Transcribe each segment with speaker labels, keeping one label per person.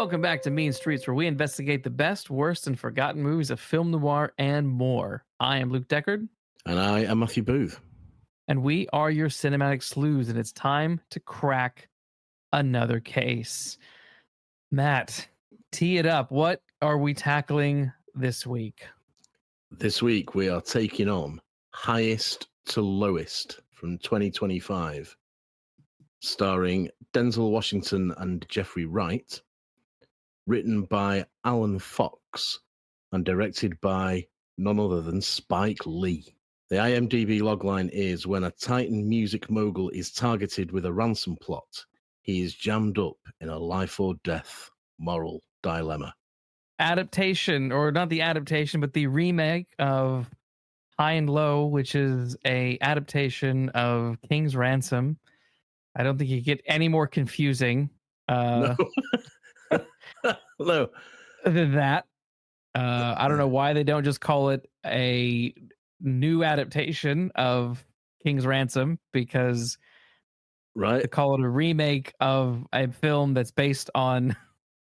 Speaker 1: Welcome back to Mean Streets, where we investigate the best, worst, and forgotten movies of film noir and more. I am Luke Deckard,
Speaker 2: And I am Matthew Booth.
Speaker 1: and we are your cinematic sleuths, and it's time to crack another case. Matt, tee it up. What are we tackling this week?
Speaker 2: This week we are taking on Highest to Lowest from 2025, starring Denzel Washington and Jeffrey Wright, written by Alan Fox and directed by none other than Spike Lee. The IMDb logline is: when a Titan music mogul is targeted with a ransom plot, he is jammed up in a life or death moral dilemma.
Speaker 1: Adaptation, or not the adaptation, but the remake of High and Low, which is a adaptation of King's Ransom. I don't think you get any more confusing
Speaker 2: No. No.
Speaker 1: than that. I don't know why they don't just call it a new adaptation of King's Ransom, because
Speaker 2: Right.
Speaker 1: to call it a remake of a film that's based on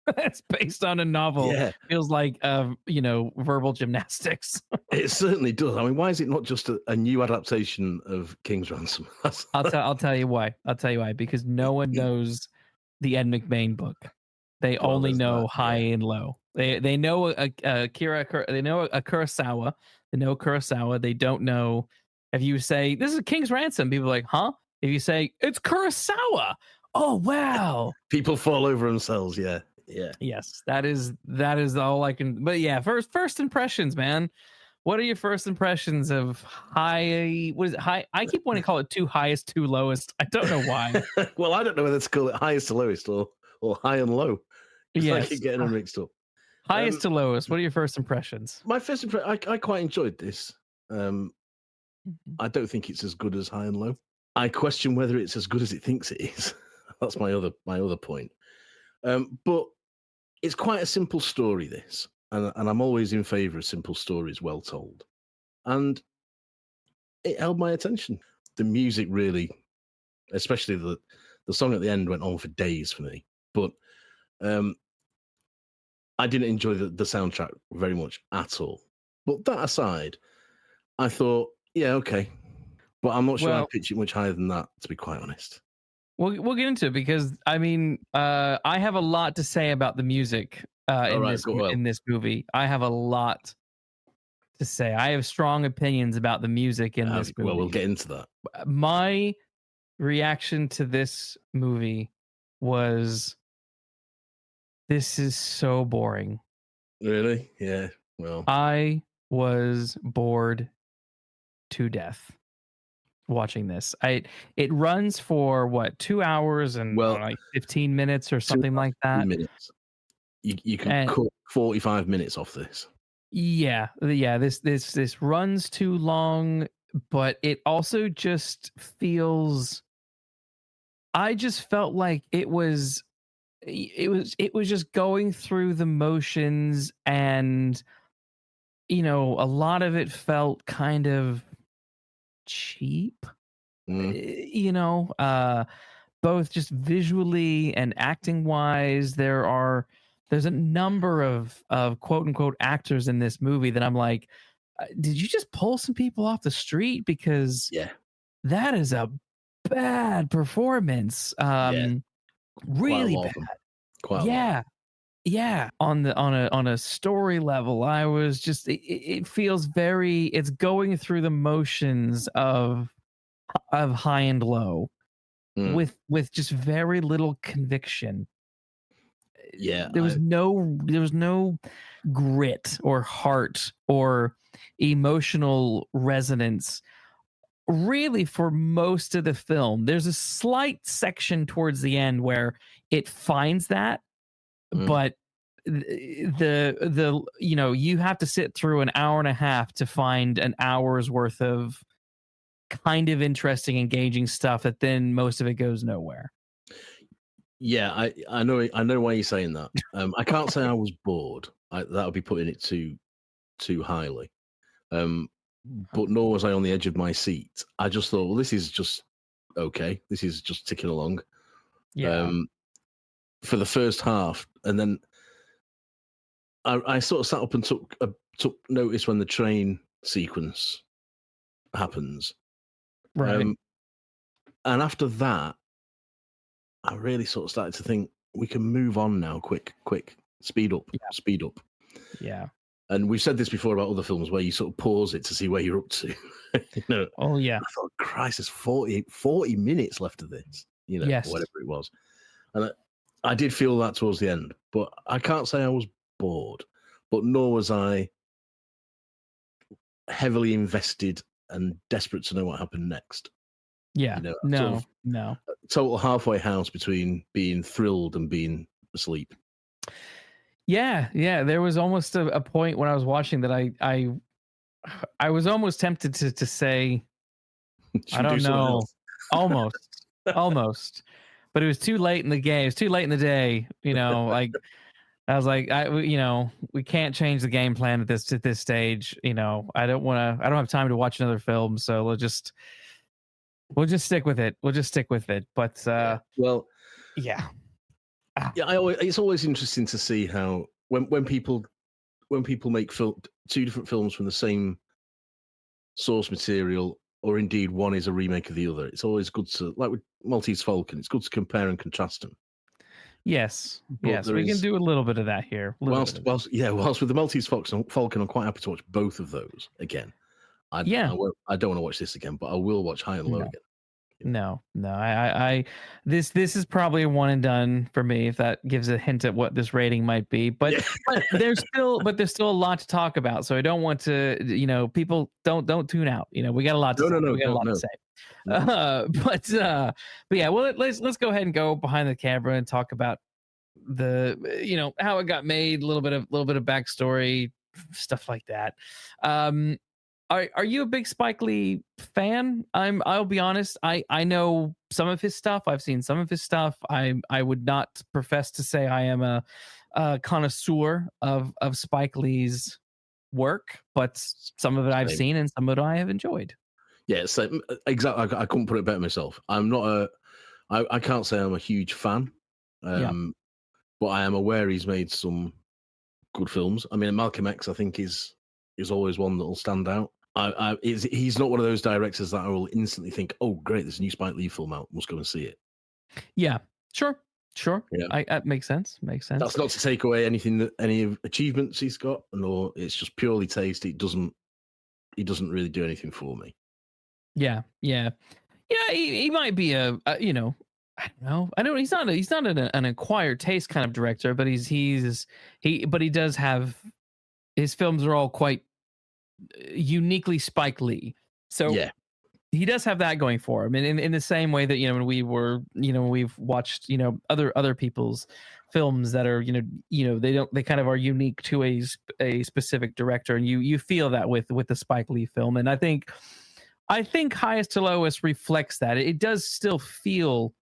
Speaker 1: a novel feels like verbal gymnastics.
Speaker 2: It certainly does. I mean, why is it not just a new adaptation of King's Ransom?
Speaker 1: I'll tell you why. Because no one knows the Ed McBain book. They only know High and Low. They know Akira. They know a Kurosawa. They know Kurosawa. They don't know. If you say this is King's Ransom, people are like, huh? If you say it's Kurosawa, oh wow,
Speaker 2: people fall over themselves. Yeah.
Speaker 1: Yes, that is all I can. But yeah, first impressions, man. What are your first impressions of High? What is it? High? I keep wanting to call it Too Highest, Too Lowest. I don't know why.
Speaker 2: Well, I don't know whether to call it Highest to Lowest or High and Low.
Speaker 1: Yes.
Speaker 2: I keep getting them mixed up.
Speaker 1: Highest to Lowest. What are your first impressions?
Speaker 2: My first impression, I quite enjoyed this. I don't think it's as good as High and Low. I question whether it's as good as it thinks it is. That's my other point. But it's quite a simple story, this, and I'm always in favour of simple stories well told. And it held my attention. The music really, especially the song at the end, went on for days for me. But I didn't enjoy the soundtrack very much at all. But that aside, I thought, yeah, okay. But I'm not sure I'd pitch it much higher than that, to be quite honest.
Speaker 1: We'll get into it, because I mean, I have a lot to say about the music in this movie. I have a lot to say. I have strong opinions about the music in this movie.
Speaker 2: Well, we'll get into that.
Speaker 1: My reaction to this movie was, this is so boring.
Speaker 2: Really? Yeah. Well,
Speaker 1: I was bored to death watching this. It runs for what, 2 hours and like 15 minutes or something like that.
Speaker 2: Minutes. You can cut 45 minutes off this.
Speaker 1: Yeah. This runs too long, but it also just feels. I just felt like it was just going through the motions, and a lot of it felt kind of cheap. Both just visually and acting wise. There's a number of quote unquote actors in this movie that I'm like, did you just pull some people off the street? Because that is a bad performance. Really bad.
Speaker 2: Quite a lot.
Speaker 1: Yeah. On a story level, I was just, it feels very, it's going through the motions of High and Low with just very little conviction.
Speaker 2: Yeah.
Speaker 1: There was no grit or heart or emotional resonance really for most of the film. There's a slight section towards the end where it finds that, but the you have to sit through an hour and a half to find an hour's worth of kind of interesting, engaging stuff that then most of it goes nowhere.
Speaker 2: Yeah, I know why you're saying that. I can't say I was bored. That would be putting it too highly. But nor was I on the edge of my seat. I just thought, well, this is just okay. This is just ticking along.
Speaker 1: Yeah.
Speaker 2: For the first half, and then I sort of sat up and took notice when the train sequence happens.
Speaker 1: Right.
Speaker 2: And after that, I really sort of started to think we can move on now. Quick, speed up, speed up.
Speaker 1: Yeah.
Speaker 2: And we've said this before about other films where you sort of pause it to see where you're up to.
Speaker 1: Oh yeah.
Speaker 2: I thought, Christ, there's 40 minutes left of this.
Speaker 1: Yes.
Speaker 2: Whatever it was. And I did feel that towards the end, but I can't say I was bored, but nor was I heavily invested and desperate to know what happened next.
Speaker 1: Yeah. No.
Speaker 2: Total halfway house between being thrilled and being asleep.
Speaker 1: Yeah. There was almost a point when I was watching that I was almost tempted to say, I don't know, almost, but it was too late in the game. It's too late in the day, like I was like, we can't change the game plan at this stage. I don't have time to watch another film. So we'll just stick with it. But, yeah.
Speaker 2: It's always interesting to see how when people make two different films from the same source material, or indeed one is a remake of the other. It's always good to, like with Maltese Falcon, it's good to compare and contrast them.
Speaker 1: Yes, we can do a little bit of that here.
Speaker 2: Whilst with the Maltese Falcon, I'm quite happy to watch both of those again. I don't want to watch this again, but I will watch High and Low again.
Speaker 1: No. This is probably a one and done for me, if that gives a hint at what this rating might be. But there's still a lot to talk about. So I don't want to, people don't tune out. We got a lot to say. We got a lot to say. But yeah, well, let's go ahead and go behind the camera and talk about the how it got made, a little bit of backstory, stuff like that. Are you a big Spike Lee fan? I'll be honest. I know some of his stuff. I've seen some of his stuff. I would not profess to say I am a connoisseur of Spike Lee's work, but some of it I've seen and some of it I have enjoyed.
Speaker 2: Yeah, so exactly. I couldn't put it better myself. I'm not I can't say I'm a huge fan, but I am aware he's made some good films. I mean, Malcolm X, I think is always one that will stand out. He's not one of those directors that I will instantly think, oh, great, there's a new Spike Lee film out, must go and see it. Yeah,
Speaker 1: sure. Yeah. That makes sense.
Speaker 2: That's not to take away any achievements he's got, nor it's just purely taste. He doesn't really do anything for me.
Speaker 1: Yeah. He might be I don't know. I know he's not an acquired taste kind of director, but he does have, his films are all quite uniquely Spike Lee. So yeah, he does have that going for him. And in the same way that, when we've watched, other people's films that are, they kind of are unique to a specific director. And you feel that with the Spike Lee film. And I think Highest to Lowest reflects that. It does still feel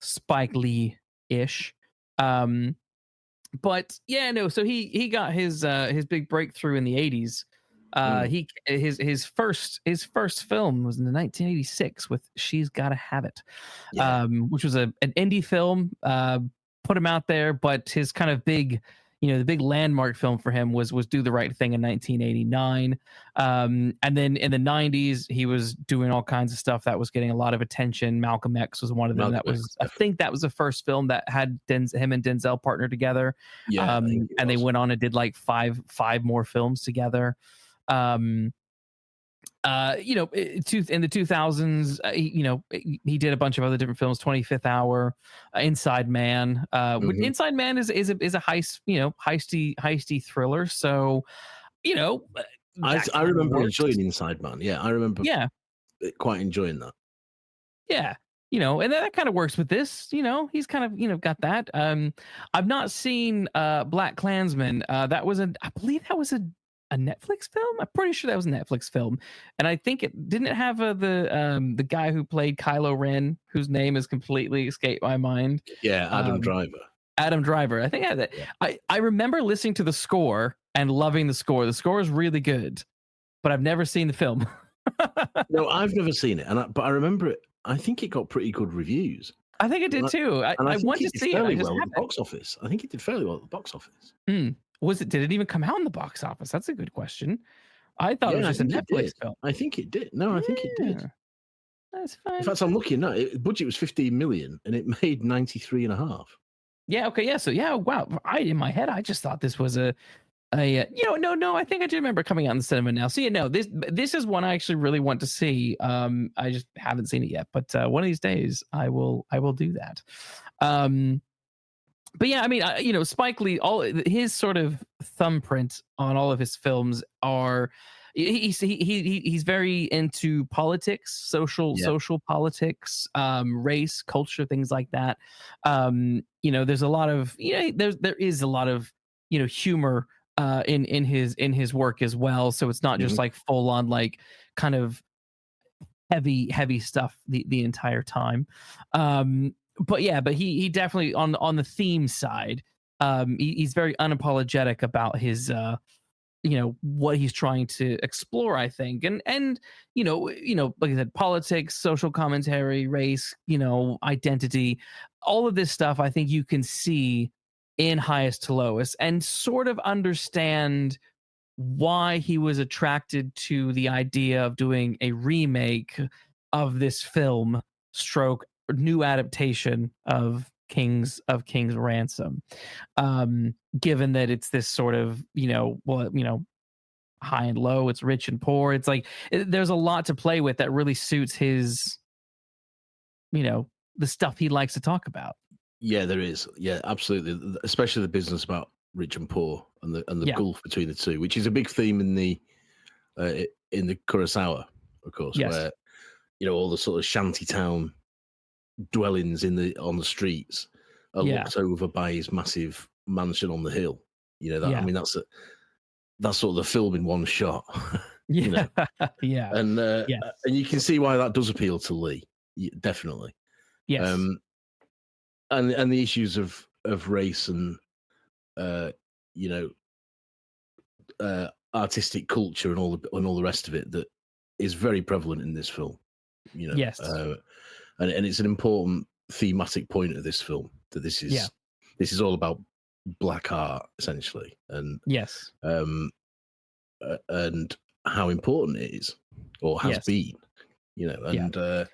Speaker 1: Spike Lee-ish. But yeah, no. So he got his big breakthrough in the 80s. His first film was in 1986 with She's Gotta Have It, which was an indie film. Put him out there, but his kind of big, the big landmark film for him was Do the Right Thing in 1989. And then in the 90s, he was doing all kinds of stuff that was getting a lot of attention. Malcolm X was one of them. I think that was the first film that had him and Denzel partnered together. Yeah, and they went on and did like five more films together. In the 2000s, he did a bunch of other different films. 25th Hour, Inside Man. Inside Man is a heist, heisty thriller. So,
Speaker 2: I remember enjoying Inside Man. Yeah, I remember. Yeah, quite enjoying that.
Speaker 1: Yeah, and that kind of works with this. He's kind of got that. I've not seen Black Klansman. I believe that was a Netflix film. I'm pretty sure that was a Netflix film, and I think it didn't have the guy who played Kylo Ren, whose name has completely escaped my mind.
Speaker 2: Yeah, Adam Driver.
Speaker 1: Adam Driver. I think I had that. Yeah. I remember listening to the score and loving the score. The score is really good, but I've never seen the film.
Speaker 2: No, I've never seen it, but I remember it. I think it got pretty good reviews.
Speaker 1: I think it did too. I want to see it.
Speaker 2: Well at the box office. I think it did fairly well at the box office.
Speaker 1: Did it even come out in the box office? That's a good question. I thought it was
Speaker 2: Yeah, I
Speaker 1: just a
Speaker 2: think it
Speaker 1: Netflix
Speaker 2: did.
Speaker 1: film.
Speaker 2: I think it did. No, I think it did.
Speaker 1: Yeah, that's
Speaker 2: In
Speaker 1: fine.
Speaker 2: fact, I'm looking now. Budget was 15 million, and it made 93 and a half.
Speaker 1: Yeah. Okay. Yeah. So yeah. Wow. In my head, I just thought this was no. I think I do remember coming out in the cinema now. So this is one I actually really want to see. I just haven't seen it yet, but one of these days I will do that. But yeah, I mean, Spike Lee, all his sort of thumbprint on all of his films are he's very into politics,
Speaker 2: Yeah.
Speaker 1: social politics, race, culture, things like that. There's a lot of there is a lot of humor in his work as well. So it's not just
Speaker 2: Mhm.
Speaker 1: like full on like kind of heavy stuff the entire time. But he definitely on the theme side, he's very unapologetic about his what he's trying to explore, I think. And like I said, politics, social commentary, race, identity, all of this stuff I think you can see in Highest to Lowest and sort of understand why he was attracted to the idea of doing a remake of this film stroke new adaptation of King's Ransom. Given that it's this sort of high and low, it's rich and poor, it's like there's a lot to play with that really suits his the stuff he likes to talk about.
Speaker 2: Yeah, there is. Yeah, absolutely. Especially the business about rich and poor and the
Speaker 1: Yeah.
Speaker 2: gulf between the two, which is a big theme in the Kurosawa, of course,
Speaker 1: Yes.
Speaker 2: where all the sort of shanty town dwellings on the streets are looked over by his massive mansion on the hill. I mean, that's sort of the film in one shot.
Speaker 1: Yeah. Yeah.
Speaker 2: And
Speaker 1: Yes.
Speaker 2: and you can see why that does appeal to Lee, definitely.
Speaker 1: Yes.
Speaker 2: And the issues of race and artistic culture and all the rest of it that is very prevalent in this film.
Speaker 1: Yes.
Speaker 2: And it's an important thematic point of this film that this is all about black art essentially, and
Speaker 1: yes.
Speaker 2: And how important it is or has been, and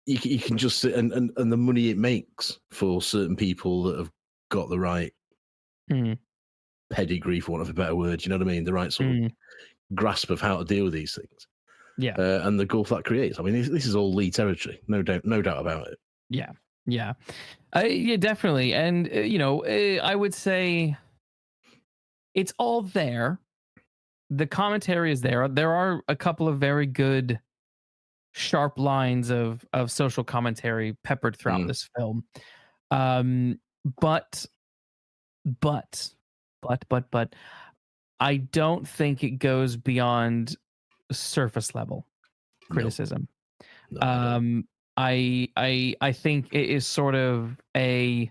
Speaker 2: you can just and the money it makes for certain people that have got the right pedigree, for want of a better word, you know what I mean, the right sort of grasp of how to deal with these things. And the gulf that creates. I mean, this is all Lee territory, no doubt about it.
Speaker 1: Yeah, definitely. And I would say it's all there. The commentary is there. There are a couple of very good, sharp lines of social commentary peppered throughout this film. But I don't think it goes beyond surface level criticism.
Speaker 2: No,
Speaker 1: I think it is sort of a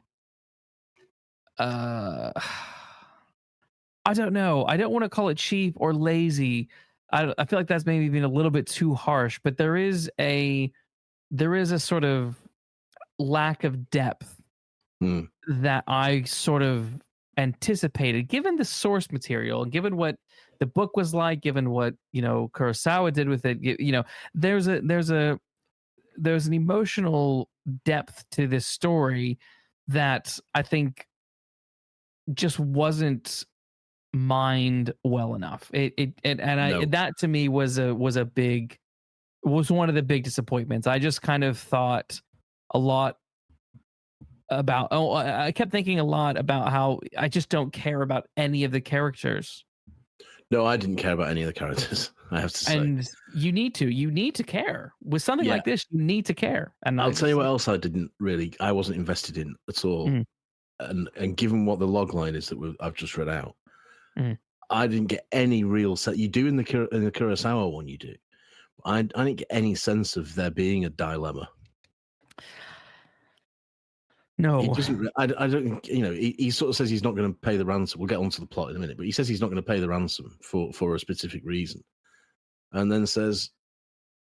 Speaker 1: I don't know. I don't want to call it cheap or lazy. I feel like that's maybe being a little bit too harsh, but there is a sort of lack of depth that I sort of anticipated, given the source material and given what the book was like, given what Kurosawa did with it. There's an emotional depth to this story that I think just wasn't mined well enough. That to me was one of the big disappointments. I just kind of thought a lot about I kept thinking a lot about how I just don't care about any of the characters.
Speaker 2: No, I didn't care about any of the characters, I have to say.
Speaker 1: And you need to care. With something like this, you need to care. And
Speaker 2: I'll tell you what else I wasn't invested in at all. And given what the log line is that I've just read out, I didn't get any real set. You do in the Kurosawa one, you do. I didn't get any sense of there being a dilemma.
Speaker 1: No,
Speaker 2: he doesn't. I don't. He sort of says he's not going to pay the ransom. We'll get onto the plot in a minute, but he says he's not going to pay the ransom for a specific reason, and then says,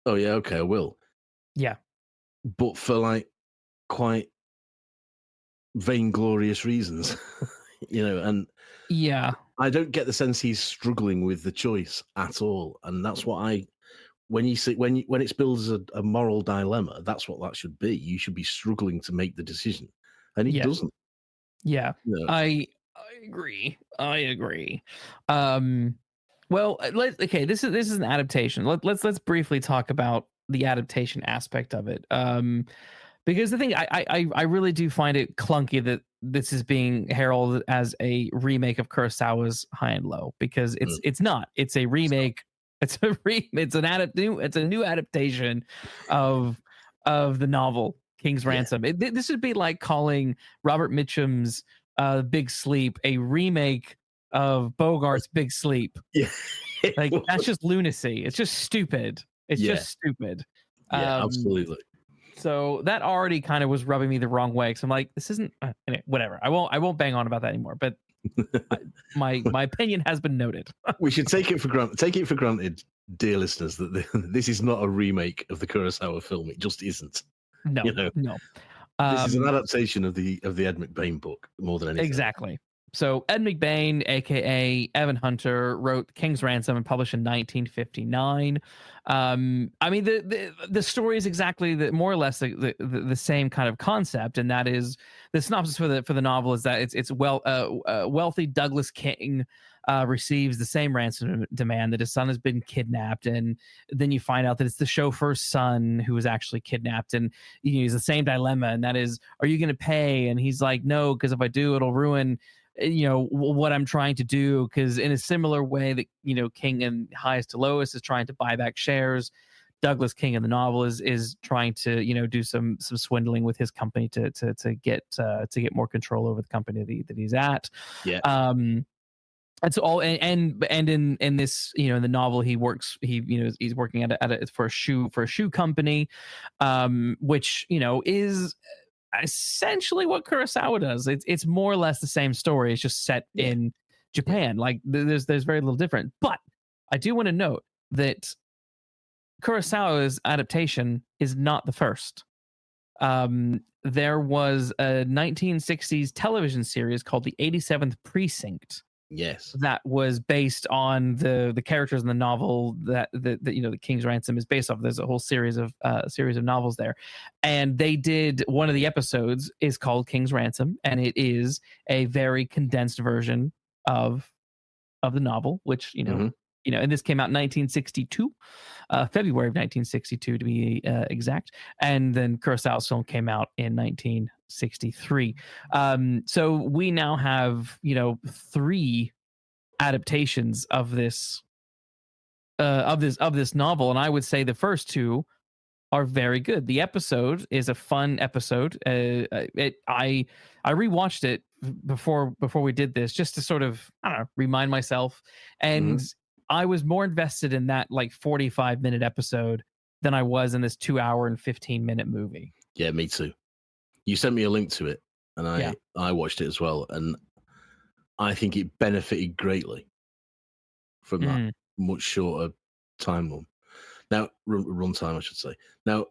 Speaker 2: "Oh yeah, okay, I will."
Speaker 1: Yeah,
Speaker 2: but for like quite vainglorious reasons, and
Speaker 1: Yeah.
Speaker 2: I don't get the sense he's struggling with the choice at all, and that's what when you see when it's billed as a moral dilemma, that's what that should be. You should be struggling to make the decision, and he
Speaker 1: Yeah.
Speaker 2: doesn't.
Speaker 1: Yeah.
Speaker 2: No.
Speaker 1: I agree. I agree. Well, this is an adaptation. Let's briefly talk about the adaptation aspect of it. Because the thing I really do find it clunky that this is being heralded as a remake of Kurosawa's High and Low, because it's not. It's a remake. It's a new adaptation of the novel King's Ransom. This would be like calling Robert Mitchum's Big Sleep a remake of Bogart's Big Sleep.
Speaker 2: Yeah.
Speaker 1: Like, that's just lunacy. It's just stupid. It's just stupid.
Speaker 2: Yeah, absolutely.
Speaker 1: So that already kind of was rubbing me the wrong way. So I'm like, this isn't anyway, whatever. I won't bang on about that anymore. But my opinion has been noted.
Speaker 2: We should take it for granted, dear listeners, that this is not a remake of the Kurosawa film. It just isn't.
Speaker 1: No, no.
Speaker 2: This is an adaptation of the Ed McBain book more than anything.
Speaker 1: Exactly. So Ed McBain, aka Evan Hunter, wrote King's Ransom and published in 1959. I mean, the story is exactly more or less the same kind of concept, and that is the synopsis for the novel is that it's wealthy Douglas King receives the same ransom demand, that his son has been kidnapped, and then you find out that it's the chauffeur's son who was actually kidnapped, and he's the same dilemma, and that is, are you going to pay? And he's like, no, because if I do, it'll ruin what I'm trying to do. Because in a similar way that King in Highest to Lowest is trying to buy back shares, Douglas King in the novel is trying to do some swindling with his company to get more control over the company that he's at.
Speaker 2: Yeah.
Speaker 1: And so and in this in the novel he's working for a shoe company, which is essentially what Kurosawa does. It's more or less the same story. It's just set in Japan. Like there's very little different. But I do want to note that Kurosawa's adaptation is not the first. There was a 1960s television series called The 87th Precinct.
Speaker 2: Yes,
Speaker 1: that was based on the characters in the novel that the King's Ransom is based off. There's a whole series of novels there, and they did one of the episodes is called King's Ransom, and it is a very condensed version of the novel, which and this came out in 1962, February of 1962 to be exact, and then Kurosawa's film came out in 1963. So we now have 3 adaptations of this novel, and I would say the first 2 are very good. The episode is a fun episode. I rewatched it before we did this just to sort of remind myself, and I was more invested in that 45-minute episode than I was in this 2-hour and 15-minute movie.
Speaker 2: Yeah, me too. You sent me a link to it, and I watched it as well, and I think it benefited greatly from that much shorter time run. Now, runtime, I should say. Now,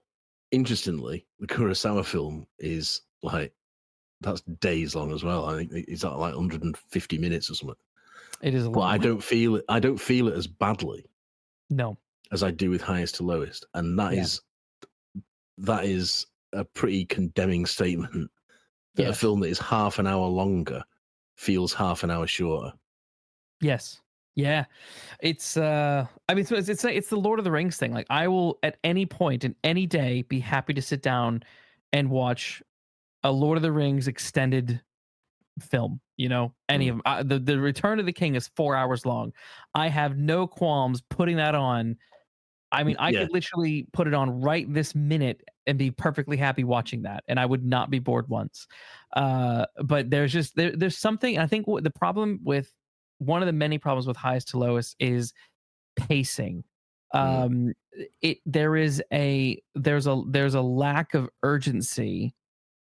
Speaker 2: interestingly, the Kurosawa film is that's days long as well. I think it's at 150 minutes or something.
Speaker 1: It is a long.
Speaker 2: But I don't feel it as badly.
Speaker 1: No.
Speaker 2: As I do with Highest to Lowest, and that is a pretty condemning statement. That a film that is half an hour longer feels half an hour shorter.
Speaker 1: Yes. Yeah. It's it's the Lord of the Rings thing. Like, I will at any point in any day be happy to sit down and watch a Lord of the Rings extended film, any of them. The Return of the King is 4 hours long. I have no qualms putting that on. I mean, I could literally put it on right this minute and be perfectly happy watching that, and I would not be bored once. But there's just there's something. I think the problem with one of the many problems with Highest to Lowest is pacing. There's a lack of urgency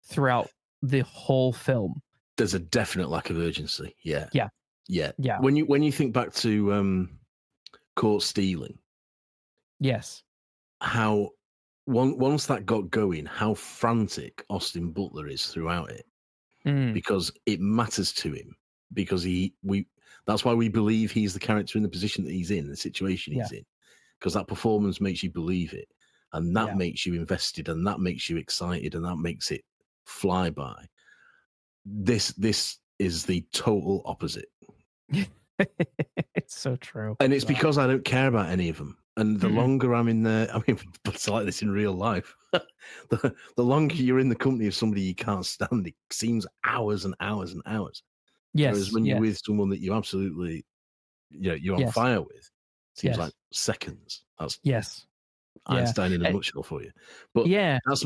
Speaker 1: throughout the whole film.
Speaker 2: There's a definite lack of urgency. Yeah.
Speaker 1: Yeah.
Speaker 2: When you think back to Caught Stealing,
Speaker 1: yes,
Speaker 2: how once that got going, how frantic Austin Butler is throughout it, because it matters to him because that's why we believe he's the character in the position that he's in, the situation he's in, because that performance makes you believe it, and that makes you invested, and that makes you excited, and that makes it fly by. This is the total opposite.
Speaker 1: It's so true.
Speaker 2: And it's because I don't care about any of them. And the longer I'm in there, I mean, it's like this in real life. The longer you're in the company of somebody you can't stand, it seems hours and hours and hours.
Speaker 1: Yes.
Speaker 2: Whereas when you're with someone that you absolutely, you're on fire with, it seems like seconds. That's Einstein in a nutshell for you. But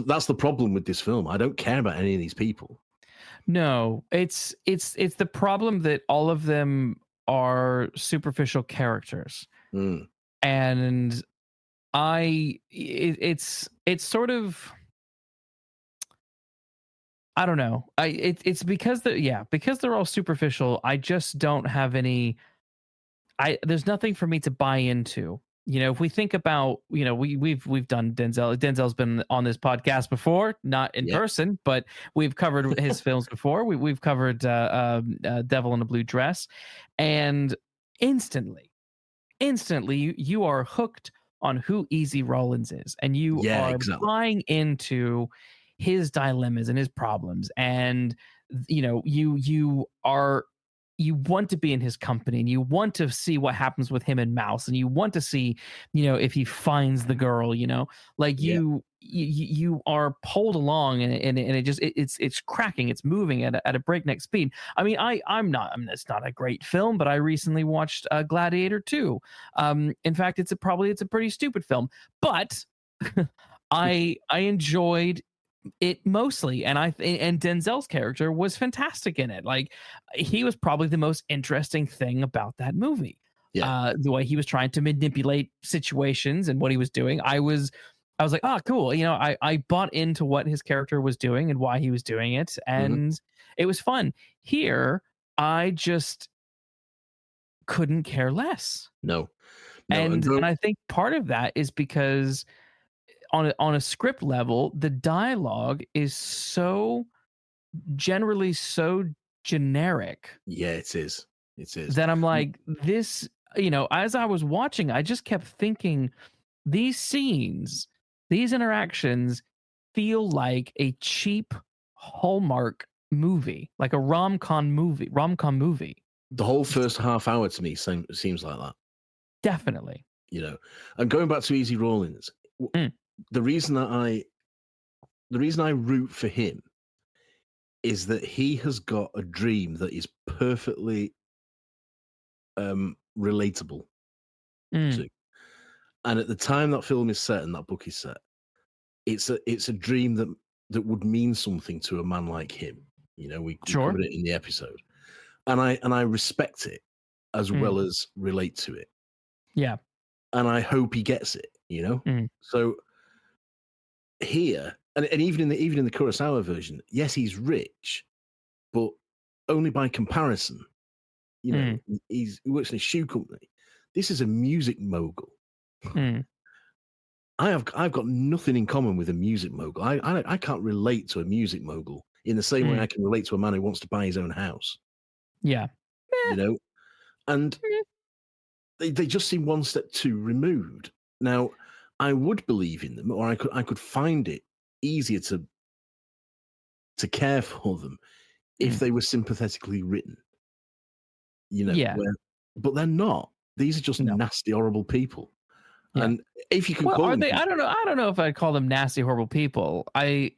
Speaker 2: that's the problem with this film. I don't care about any of these people.
Speaker 1: No, it's the problem that all of them are superficial characters. And it's sort of, I don't know. It's because they're all superficial. I just don't have any. There's nothing for me to buy into. If we think about, we've done Denzel. Denzel's been on this podcast before, not in person, but we've covered his films before. We've covered Devil in a Blue Dress, and instantly you are hooked on who Easy Rollins is, and you are buying into his dilemmas and his problems, and you want to be in his company, and you want to see what happens with him and Mouse, and you want to see, if he finds the girl, you are pulled along, and it just it's cracking, it's moving at a breakneck speed. I mean, it's not a great film, but I recently watched Gladiator 2. In fact, it's a pretty stupid film, but I enjoyed it mostly, and Denzel's character was fantastic in it. Like, he was probably the most interesting thing about that movie. The way he was trying to manipulate situations and what he was doing, I was like, oh, cool. I bought into what his character was doing and why he was doing it, and it was fun. Here, I just couldn't care less.
Speaker 2: No.
Speaker 1: And I think part of that is because on a script level, the dialogue is generally so generic.
Speaker 2: Yeah, it is.
Speaker 1: That I'm like, this, as I was watching, I just kept thinking, these scenes, these interactions feel like a cheap Hallmark movie, like a rom-com movie.
Speaker 2: The whole first half hour to me seems like that.
Speaker 1: Definitely.
Speaker 2: And going back to Easy Rollins, the reason I root for him is that he has got a dream that is perfectly relatable to. And at the time that film is set and that book is set, it's a dream that would mean something to a man like him. We covered it in the episode, and I respect it as well as relate to it.
Speaker 1: Yeah,
Speaker 2: and I hope he gets it. So here, and even in the Kurosawa version, yes, he's rich, but only by comparison. He works in a shoe company. This is a music mogul. I've got nothing in common with a music mogul. I can't relate to a music mogul in the same way I can relate to a man who wants to buy his own house.
Speaker 1: Yeah.
Speaker 2: And they just seem one step too removed. Now, I would believe in them, or I could find it easier to care for them if they were sympathetically written. But they're not. These are just nasty, horrible people. Yeah. And if you can call them,
Speaker 1: I don't know if I'd call them nasty, horrible people. I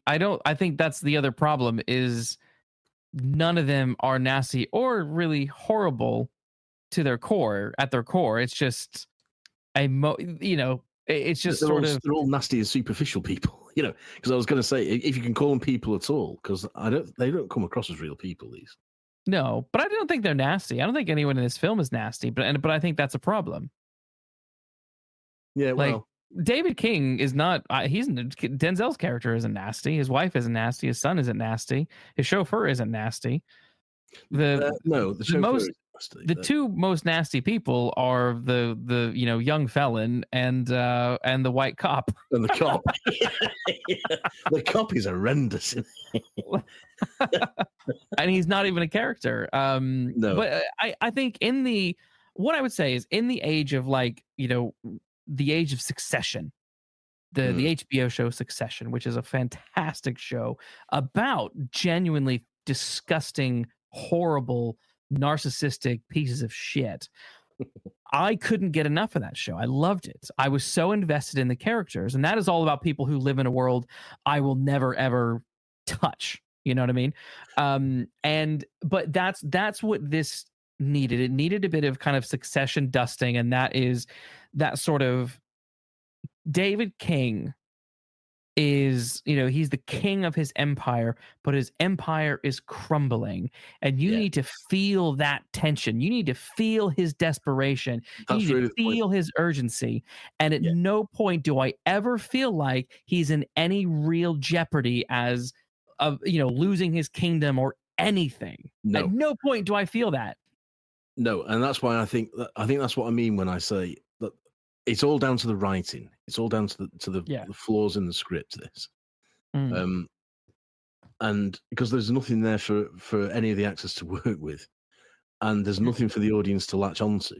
Speaker 1: think that's the other problem, is none of them are nasty or really horrible to their core. At their core, it's just it's just
Speaker 2: they're all nasty and superficial people, because I was going to say, if you can call them people at all, because they don't come across as real people, these.
Speaker 1: No, but I don't think they're nasty. I don't think anyone in this film is nasty, but I think that's a problem.
Speaker 2: Yeah, well,
Speaker 1: David King is not. Denzel's character isn't nasty. His wife isn't nasty. His son isn't nasty. His chauffeur isn't nasty. The two most nasty people are the young felon and the white cop.
Speaker 2: And the cop. The cop is horrendous.
Speaker 1: and he's not even a character.
Speaker 2: No.
Speaker 1: But I think what I would say is in the age of like, the age of Succession, the HBO show Succession, which is a fantastic show about genuinely disgusting, horrible, narcissistic pieces of shit. I couldn't get enough of that show. I loved it. I was so invested in the characters, and that is all about people who live in a world I will never ever touch. You know what I mean? But that's what this needed. It needed a bit of kind of Succession dusting, and that is that sort of David King is, he's the king of his empire, but his empire is crumbling, and you need to feel that tension. You need to feel his desperation.
Speaker 2: That's
Speaker 1: you need
Speaker 2: really
Speaker 1: to feel his urgency. And at no point do I ever feel like he's in any real jeopardy as of, losing his kingdom or anything.
Speaker 2: No.
Speaker 1: At no point do I feel that.
Speaker 2: No, and that's why I think that's what I mean when I say that it's all down to the writing. It's all down to the flaws in the script. This, and because there's nothing there for any of the actors to work with, and there's nothing for the audience to latch onto.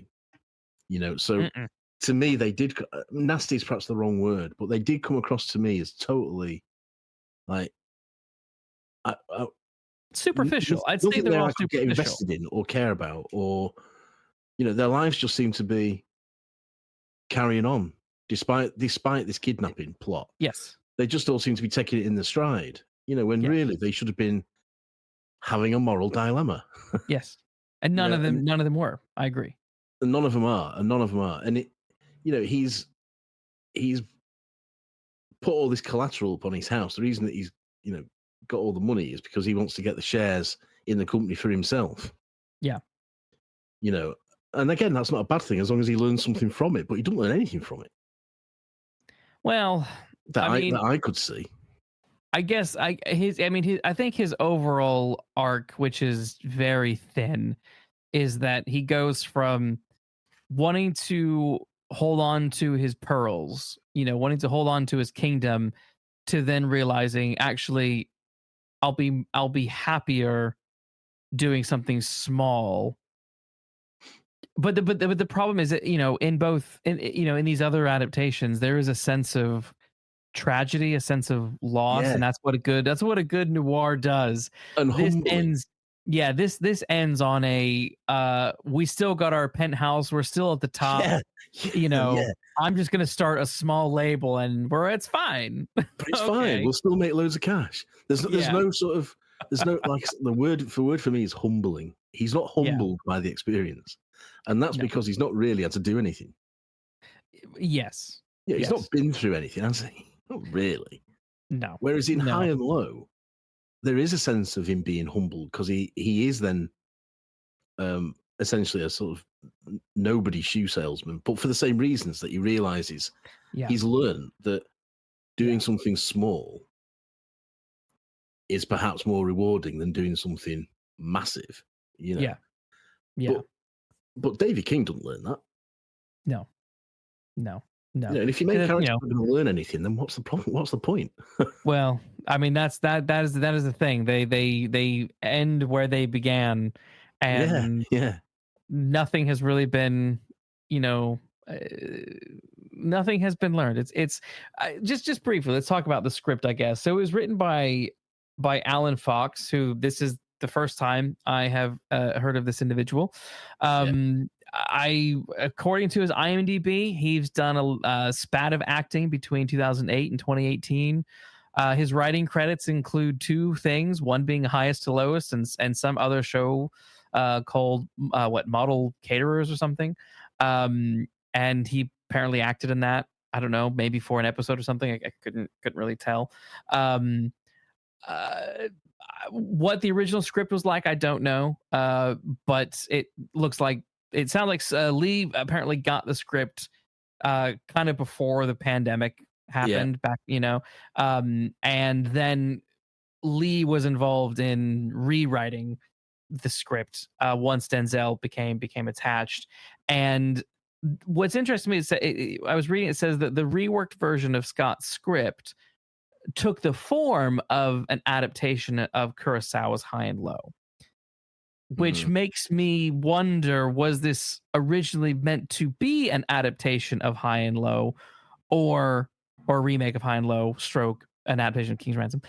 Speaker 2: So to me, they did. Nasty is perhaps the wrong word, but they did come across to me as totally like
Speaker 1: superficial. I'd say they're all superficial.
Speaker 2: Get invested in or care about, or their lives just seem to be carrying on despite this kidnapping plot.
Speaker 1: Yes,
Speaker 2: they just all seem to be taking it in the stride. When really they should have been having a moral dilemma.
Speaker 1: Yes, and none of them were. I agree.
Speaker 2: And none of them are. And it, he's put all this collateral upon his house. The reason that he's got all the money is because he wants to get the shares in the company for himself.
Speaker 1: Yeah.
Speaker 2: And again, that's not a bad thing as long as he learns something from it, but he doesn't learn anything from it.
Speaker 1: Well,
Speaker 2: that I could see.
Speaker 1: I guess I think his overall arc, which is very thin, is that he goes from wanting to hold on to his pearls, wanting to hold on to his kingdom, to then realizing actually I'll be happier doing something small. But the problem is that in these other adaptations there is a sense of tragedy, a sense of loss, and that's what a good noir does.
Speaker 2: And
Speaker 1: this ends on a we still got our penthouse, we're still at the top. I'm just gonna start a small label and it's fine.
Speaker 2: But it's fine. We'll still make loads of cash. There's no like the word for me is humbling. He's not humbled by the experience. And that's because he's not really had to do anything.
Speaker 1: Yes.
Speaker 2: Yeah, he's not been through anything, has he? Not really.
Speaker 1: No.
Speaker 2: Whereas in High and Low, there is a sense of him being humbled because he is then essentially a sort of nobody shoe salesman, but for the same reasons that he realizes he's learned that doing something small is perhaps more rewarding than doing something massive.
Speaker 1: Yeah.
Speaker 2: But David King doesn't learn that.
Speaker 1: No.
Speaker 2: And if you make characters not going to learn anything, then what's the problem? What's the point?
Speaker 1: Well, I mean, that is the thing. They end where they began, and nothing has really been, nothing has been learned. It's just briefly. Let's talk about the script, I guess. So it was written by Alan Fox, who this is the first time I have heard of this individual. According to his IMDb, he's done a spat of acting between 2008 and 2018. His writing credits include two things: one being Highest to Lowest, and some other show called Model Caterers or something. And he apparently acted in that. I don't know, maybe for an episode or something. I couldn't really tell. What the original script was like, I don't know. But it sounds like Lee apparently got the script kind of before the pandemic happened back, and then Lee was involved in rewriting the script once Denzel became attached. And what's interesting to me is that I was reading, it says that the reworked version of Scott's script took the form of an adaptation of Kurosawa's High and Low, which makes me wonder, was this originally meant to be an adaptation of High and Low, or a remake of High and Low stroke an adaptation of King's Ransom,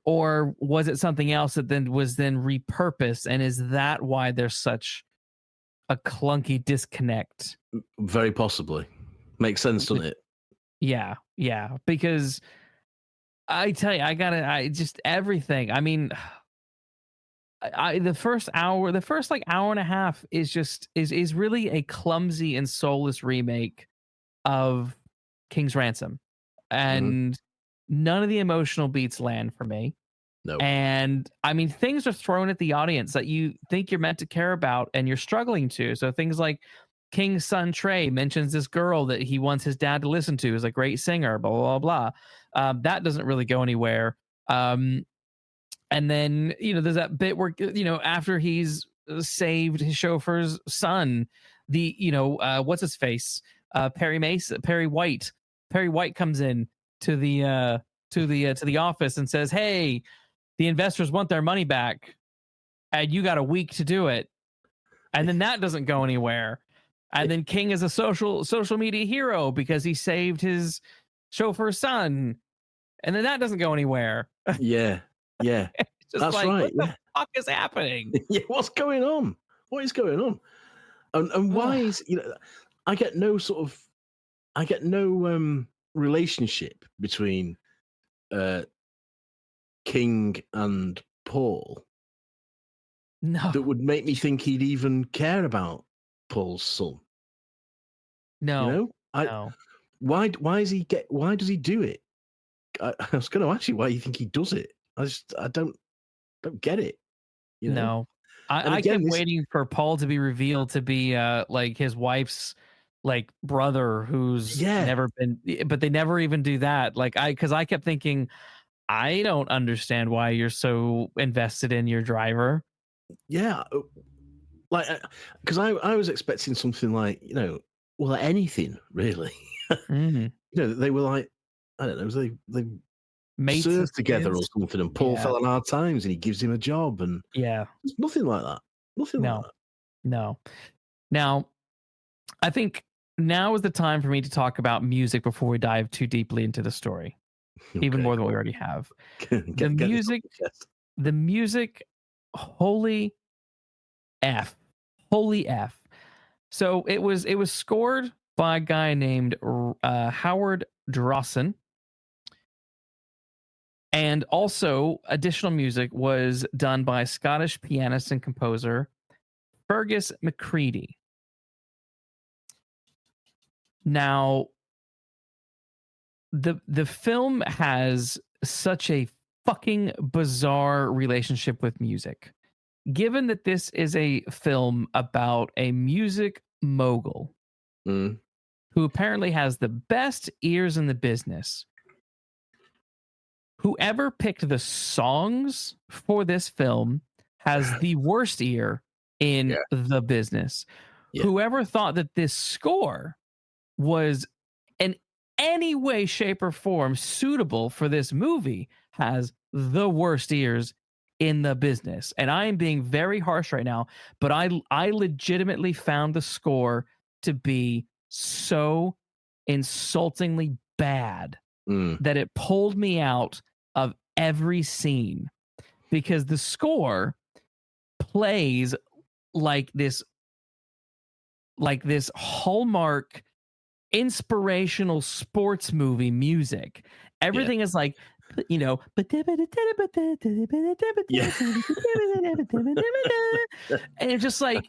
Speaker 1: or was it something else that then was repurposed, and is that why there's such a clunky disconnect?
Speaker 2: Very possibly. Makes sense, doesn't it?
Speaker 1: Yeah, because I tell you, I just everything. I mean, the first hour and a half is really a clumsy and soulless remake of King's Ransom, and none of the emotional beats land for me.
Speaker 2: No.
Speaker 1: And I mean, things are thrown at the audience that you think you're meant to care about, and you're struggling to. So things like King's son Trey mentions this girl that he wants his dad to listen to, is a great singer, blah blah blah. That doesn't really go anywhere. And then, there's that bit where, after he's saved his chauffeur's son, what's his face? Perry White comes in to the office and says, "Hey, the investors want their money back, and you got a week to do it." And then that doesn't go anywhere. And then King is a social media hero because he saved his chauffeur's son, and then that doesn't go anywhere.
Speaker 2: Yeah.
Speaker 1: That's like, right. What the fuck is happening?
Speaker 2: Yeah, what's going on? What is going on? And why is I get no relationship between King and Paul.
Speaker 1: No,
Speaker 2: that would make me think he'd even care about Paul's son.
Speaker 1: No,
Speaker 2: no. Why does he do it? I was going to ask you why you think he does it. I don't get it.
Speaker 1: No, I kept waiting for Paul to be revealed to be like his wife's like brother, who's never been, but they never even do that. Because I kept thinking, I don't understand why you're so invested in your driver.
Speaker 2: Yeah, because I was expecting something like anything really. They were like, I don't know, they
Speaker 1: mates
Speaker 2: served together or something, and Paul fell on hard times, and he gives him a job, and nothing like that. Nothing like that.
Speaker 1: No. Now, I think now is the time for me to talk about music before we dive too deeply into the story, even more than what we already have. The music, holy F. So it was scored by a guy named Howard Drawson. And also, additional music was done by Scottish pianist and composer Fergus McCready. Now, the film has such a fucking bizarre relationship with music. Given that this is a film about a music mogul who apparently has the best ears in the business, whoever picked the songs for this film has the worst ear in the business. Yeah. Whoever thought that this score was in any way, shape, or form suitable for this movie has the worst ears in the business. And I am being very harsh right now, but I legitimately found the score to be so insultingly bad that it pulled me out of every scene, because the score plays like this Hallmark inspirational sports movie music. Everything is like, and it's just like,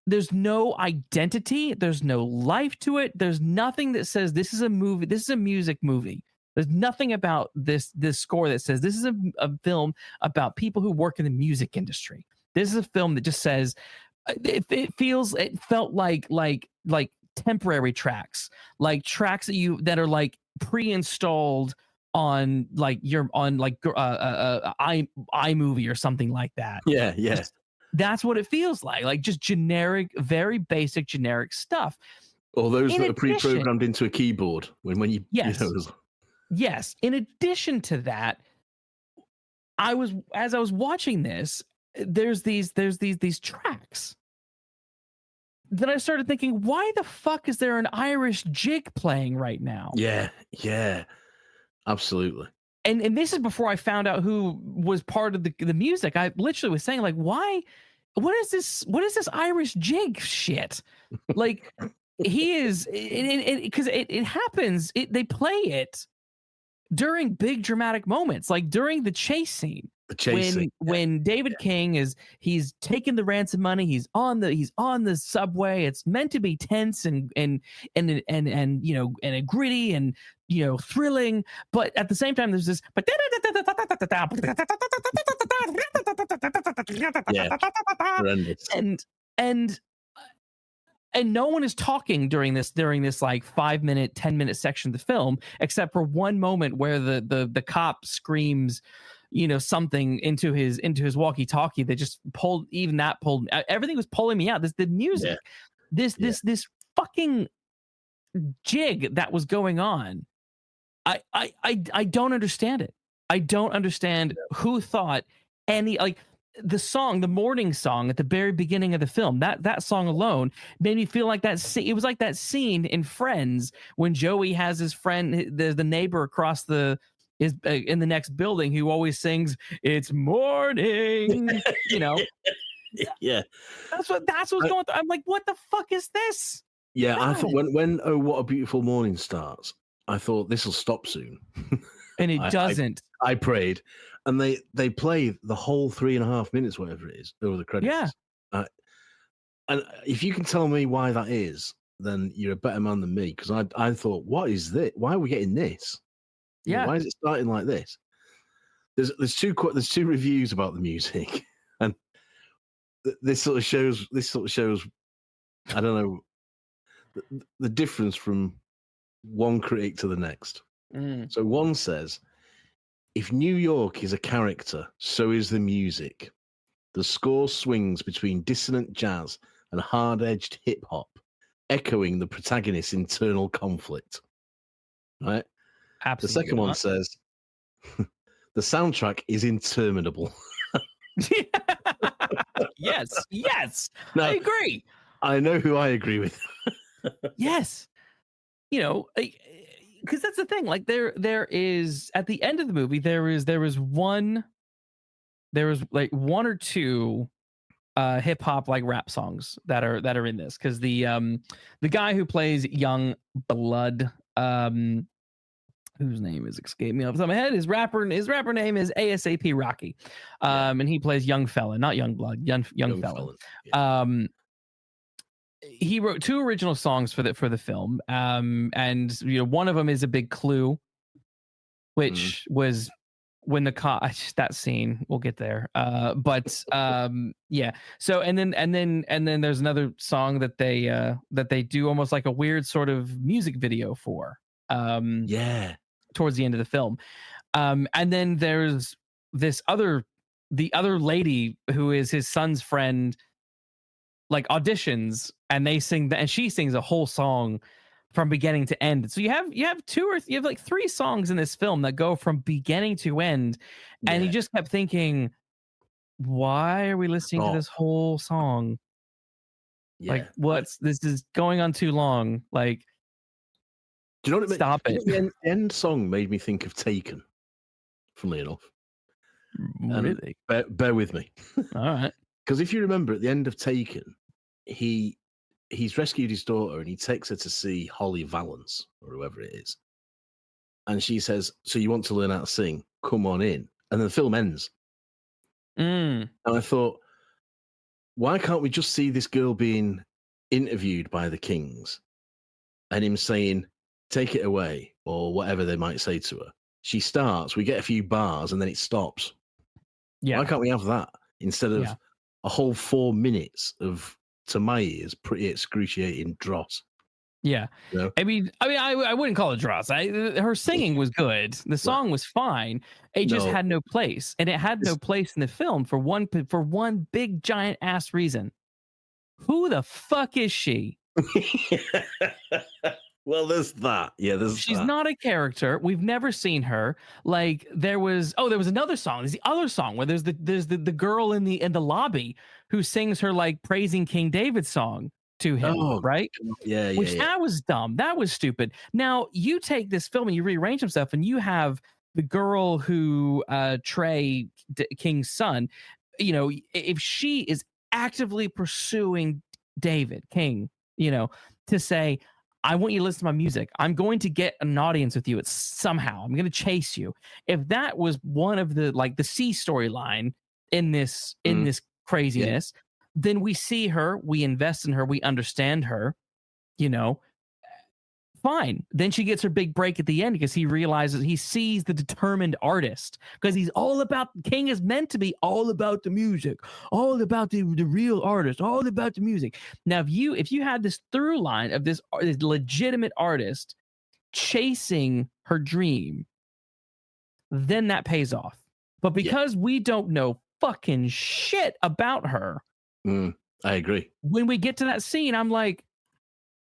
Speaker 1: there's no identity, there's no life to it, there's nothing that says this is a movie, this is a music movie. There's nothing about this score that says this is a film about people who work in the music industry. This is a film that just says it felt like temporary tracks, like tracks that are like pre-installed on iMovie or something like that.
Speaker 2: Yeah.
Speaker 1: That's what it feels like just generic, very basic generic stuff.
Speaker 2: Or those that are pre-programmed into a keyboard when you
Speaker 1: Yes. In addition to that, as I was watching this, there's these tracks. Then I started thinking, why the fuck is there an Irish jig playing right now?
Speaker 2: Yeah, absolutely.
Speaker 1: And this is before I found out who was part of the music. I literally was saying, like, why? What is this? What is this Irish jig shit? Like, he is, because it happens. They play it during big dramatic moments, like during the chase scene. When David King he's taking the ransom money, he's on the subway. It's meant to be tense and you know, and a gritty and, you know, thrilling, but at the same time there's this
Speaker 2: horrendous.
Speaker 1: And no one is talking during this like 5-minute, 10-minute section of the film, except for one moment where the cop screams, you know, something into his walkie-talkie that just pulled everything was pulling me out. The music, this fucking jig that was going on. I don't understand it. I don't understand who thought the morning song at the very beginning of the film, that song alone made me feel like it was like that scene in Friends when Joey has his friend, the neighbor across is in the next building who always sings "It's morning," you know.
Speaker 2: Yeah,
Speaker 1: that's what's going through. I'm like, what the fuck is this?
Speaker 2: Yeah, no. I thought when "Oh What a Beautiful Morning" starts, I thought this will stop soon,
Speaker 1: and it doesn't.
Speaker 2: I prayed, and they play the whole 3.5 minutes, whatever it is, over the credits. Yeah, and if you can tell me why that is, then you're a better man than me, because I thought, what is this? Why are we getting this?
Speaker 1: Yeah,
Speaker 2: why is it starting like this? There's two reviews about the music, and this sort of shows I don't know the difference from one critic to the next. So one says, if New York is a character, so is the music. The score swings between dissonant jazz and hard-edged hip-hop, echoing the protagonist's internal conflict. Right?
Speaker 1: Absolutely.
Speaker 2: The second one says, the soundtrack is interminable.
Speaker 1: Yes.
Speaker 2: Now,
Speaker 1: I agree.
Speaker 2: I know who I agree with.
Speaker 1: Yes. You know, because that's the thing. Like there is at the end of the movie, there was like one or two hip hop like rap songs that are in this, because the guy who plays Young Blood, whose name is escaping me off the top of my head, his rapper name is ASAP Rocky, and he plays Young Fella, not Young Blood, young Fella. Yeah. He wrote 2 original songs for the film, and you know, one of them is A Big Clue, which was when the that scene, we'll get there. But yeah. So and then there's another song that they do almost like a weird sort of music video for. Towards the end of the film, and then there's the other lady who is his son's friend, like auditions, and they sing and she sings a whole song from beginning to end. So you have like 3 songs in this film that go from beginning to end, and you just kept thinking, why are we listening to this whole song? Like, this is going on too long. Like,
Speaker 2: do you know what it
Speaker 1: stop it?
Speaker 2: The end song made me think of Taken, funnily enough.
Speaker 1: Really?
Speaker 2: Bear with me.
Speaker 1: All right.
Speaker 2: Because if you remember, at the end of Taken, he's rescued his daughter and he takes her to see Holly Valance, or whoever it is. And she says, so you want to learn how to sing? Come on in. And then the film ends. And I thought, why can't we just see this girl being interviewed by the Kings and him saying, take it away, or whatever they might say to her? She starts, we get a few bars, and then it stops. Yeah. Why can't we have that instead of a whole 4 minutes of, to my ears, pretty excruciating dross?
Speaker 1: Yeah. You know? I mean, I wouldn't call it dross. Her singing was good. The song was fine. It just had no place, and it had no place in the film for one big giant ass reason. Who the fuck is she?
Speaker 2: Well, there's that. Yeah, there's
Speaker 1: She's
Speaker 2: that.
Speaker 1: not a character. We've never seen her. Like there was another song. There's the other song where there's the girl in the lobby who sings her like praising King David's song to him,
Speaker 2: Oh,
Speaker 1: right?
Speaker 2: God. Yeah, yeah,
Speaker 1: Which
Speaker 2: yeah.
Speaker 1: that was dumb. That was stupid. Now you take this film and you rearrange some stuff, and you have the girl who King's son. You know, if she is actively pursuing David King, you know, to say, I want you to listen to my music. I'm going to get an audience with you. It's somehow I'm going to chase you. If that was one of the like the C storyline in this
Speaker 2: Yeah.
Speaker 1: craziness, then we see her, we invest in her, we understand her, you know, fine. Then she gets her big break at the end because he sees the determined artist because he's all about King is meant to be all about the music, all about the real artist, all about the music. Now, if you had this through line of this legitimate artist chasing her dream, then that pays off. But because we don't know fucking shit about her,
Speaker 2: I agree.
Speaker 1: when we get to that scene, I'm like,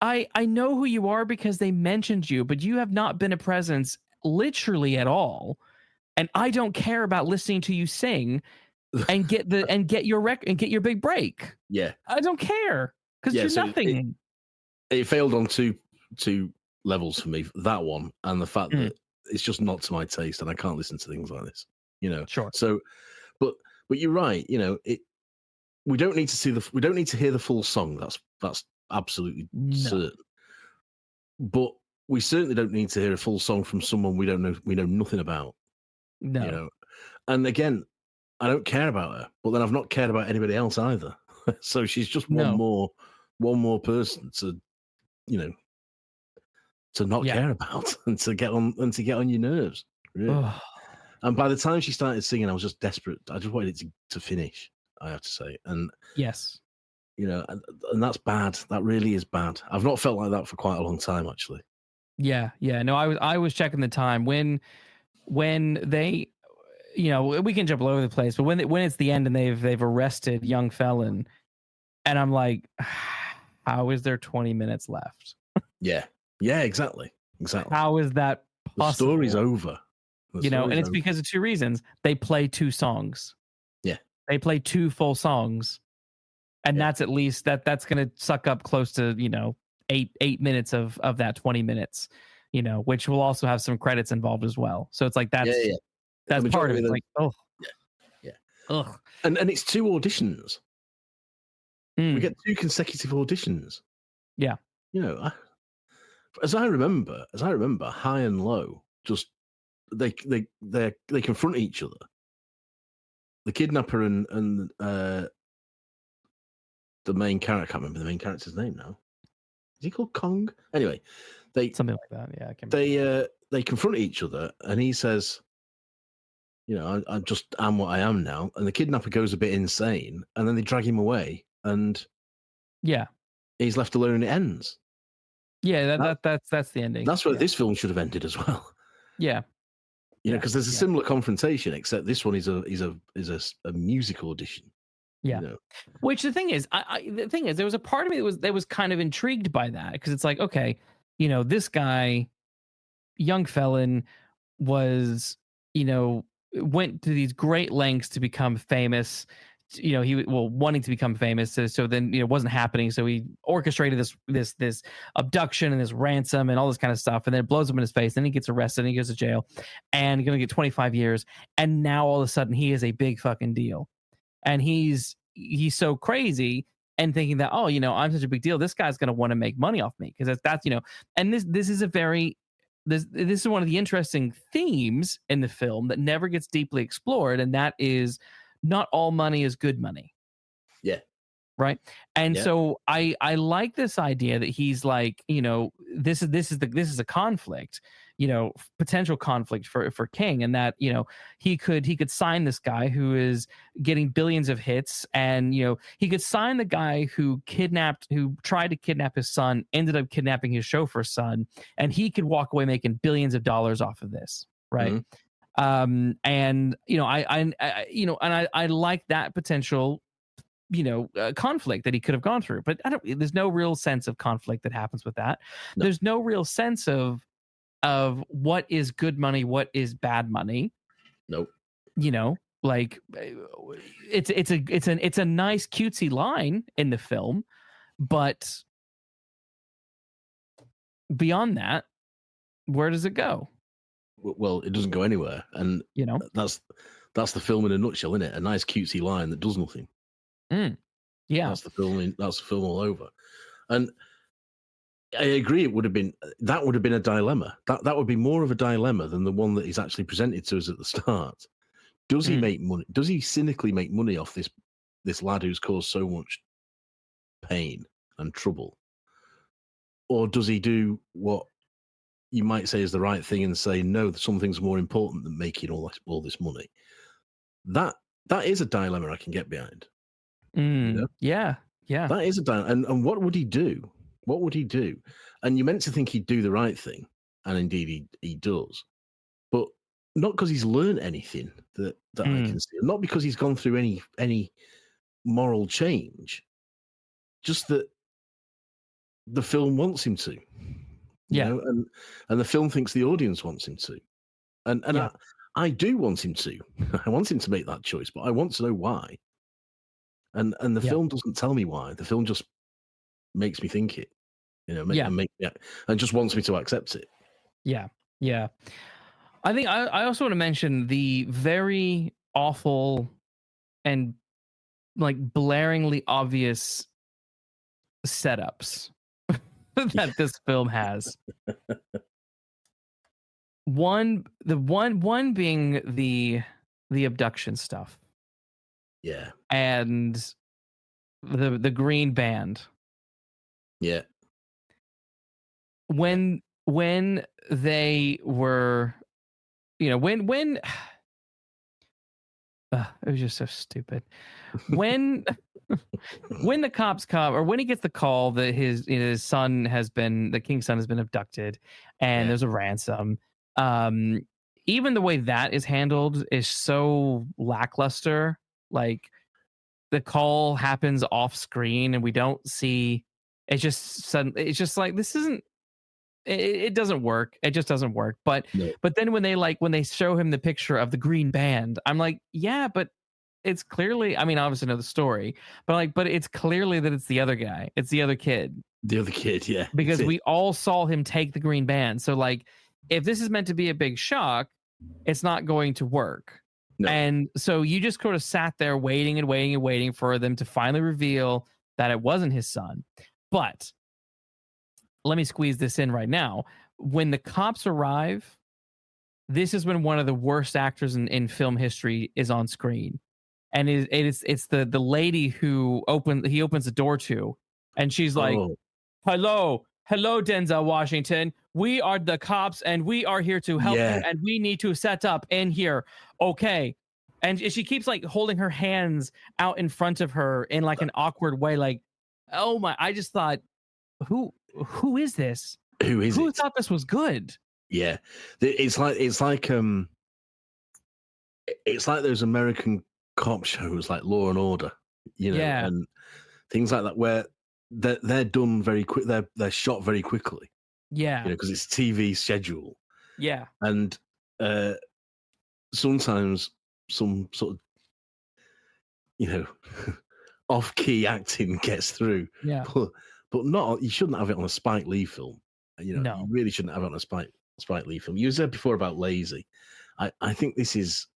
Speaker 1: I know who you are because they mentioned you, but you have not been a presence literally at all. And I don't care about listening to you sing and get your big break.
Speaker 2: Yeah.
Speaker 1: I don't care because you're nothing.
Speaker 2: It failed on two levels for me. That one and the fact that it's just not to my taste, and I can't listen to things like this. You know.
Speaker 1: Sure.
Speaker 2: So, but you're right. You know, we don't need to hear the full song. That's absolutely certain. But we certainly don't need to hear a full song from someone we know nothing about.
Speaker 1: No.
Speaker 2: You know, and again, I don't care about her, but then I've not cared about anybody else either. So she's just one more person to, you know, to not care about and to get on your nerves. Really. And by the time she started singing, I was just desperate. I just wanted it to finish, I have to say. And
Speaker 1: yes,
Speaker 2: you know, and that's bad. That really is bad. I've not felt like that for quite a long time, actually.
Speaker 1: Yeah. No, I was checking the time when they, you know, we can jump all over the place, but when it's the end and they've arrested young felon, and I'm like, how is there 20 minutes left?
Speaker 2: Yeah, exactly.
Speaker 1: How is that possible?
Speaker 2: The story's over.
Speaker 1: You know, and it's because of two reasons. They play two songs.
Speaker 2: Yeah,
Speaker 1: they play two full songs, and that's at least that's going to suck up close to, you know, eight minutes of that 20 minutes. You know, which will also have some credits involved as well. So it's like that's part of it. Like, ugh.
Speaker 2: And it's two auditions. We get two consecutive auditions.
Speaker 1: Yeah.
Speaker 2: You know, as I remember, high and low, just they confront each other. The kidnapper and the main character. I can't remember the main character's name now. Is he called Kong? Anyway,
Speaker 1: something like that. Yeah,
Speaker 2: they confront each other, and he says, "You know, I just am what I am now." And the kidnapper goes a bit insane, and then they drag him away, and he's left alone. And it ends.
Speaker 1: Yeah, that's the ending.
Speaker 2: That's where this film should have ended as well.
Speaker 1: Yeah,
Speaker 2: you know, because there's a similar confrontation, except this one is a music audition.
Speaker 1: Yeah.
Speaker 2: You know?
Speaker 1: Which the thing is, there was a part of me that was kind of intrigued by that, because it's like, okay, you know, this guy, young felon, was, you know, went to these great lengths to become famous. You know, wanting to become famous. So then, you know, it wasn't happening. So he orchestrated this abduction and this ransom and all this kind of stuff. And then it blows up in his face. Then he gets arrested and he goes to jail and going to get 25 years. And now all of a sudden he is a big fucking deal. And he's so crazy and thinking that, oh, you know, I'm such a big deal. This guy's going to want to make money off me, because that's, you know, and this is this is one of the interesting themes in the film that never gets deeply explored. And that is, not all money is good money.
Speaker 2: Yeah.
Speaker 1: Right. And so I like this idea that he's like, you know, this is a conflict, you know, potential conflict for King, and that, you know, he could sign this guy who is getting billions of hits, and, you know, he could sign the guy who tried to kidnap his son, ended up kidnapping his chauffeur's son, and he could walk away making billions of dollars off of this. Right. Mm-hmm. And you know, I like that potential conflict that he could have gone through. But there's no real sense of conflict that happens with that.
Speaker 2: No.
Speaker 1: There's no real sense of what is good money, what is bad money.
Speaker 2: Nope.
Speaker 1: Like it's a nice cutesy line in the film, but beyond that, where does it go?
Speaker 2: Well, it doesn't go anywhere, and that's the film in a nutshell, isn't it? A nice cutesy line that does nothing.
Speaker 1: Yeah,
Speaker 2: that's the film. That's the film all over. And I agree, it would have been a dilemma. That would be more of a dilemma than the one that is actually presented to us at the start. Does he make money? Does he cynically make money off this lad who's caused so much pain and trouble, or does he do what you might say is the right thing and say, no, something's more important than making all this money? That is a dilemma I can get behind.
Speaker 1: Yeah.
Speaker 2: That is a dilemma. And what would he do? What would he do? And you're meant to think he'd do the right thing, and indeed he does. But not because he's learned anything that I can see. Not because he's gone through any moral change. Just that the film wants him to. And the film thinks the audience wants him to. And I do want him to. I want him to make that choice, but I want to know why. And the film doesn't tell me why. The film just makes me think it. And just wants me to accept it.
Speaker 1: Yeah. I think I also want to mention the very awful and like blaringly obvious setups that this film has. One being the abduction stuff.
Speaker 2: Yeah.
Speaker 1: And the green band.
Speaker 2: Yeah.
Speaker 1: When they were, when it was just so stupid. When the cops come, or when he gets the call that his son the king's son has been abducted, and there's a ransom. Even the way that is handled is so lackluster. Like the call happens off screen, and we don't see. It's just like this isn't. It doesn't work. It just doesn't work. But then when they show him the picture of the green band, I'm like, yeah, but it's clearly. I mean, obviously know the story, but it's clearly that it's the other guy. It's the other kid.
Speaker 2: The other kid, yeah.
Speaker 1: Because we all saw him take the green band. So if this is meant to be a big shock, it's not going to work.
Speaker 2: No.
Speaker 1: And so you just sort of sat there waiting and waiting and waiting for them to finally reveal that it wasn't his son. But let me squeeze this in right now. When the cops arrive, this is when one of the worst actors in film history is on screen. And it's the lady who he opens the door to, and she's like, hello, Denzel Washington. We are the cops, and we are here to help you, and we need to set up in here. Okay. And she keeps holding her hands out in front of her in an awkward way. Like, oh my, I just thought, who is this? Who thought this was good?
Speaker 2: Yeah. It's like those American cop shows like Law and Order, and things like that, where they're done very quick. They're shot very quickly.
Speaker 1: Yeah.
Speaker 2: Because it's TV schedule.
Speaker 1: Yeah.
Speaker 2: And sometimes some sort of, off-key acting gets through.
Speaker 1: Yeah.
Speaker 2: But not, you shouldn't have it on a Spike Lee film.
Speaker 1: No.
Speaker 2: You really shouldn't have it on a Spike Lee film. You said before about lazy. I think this is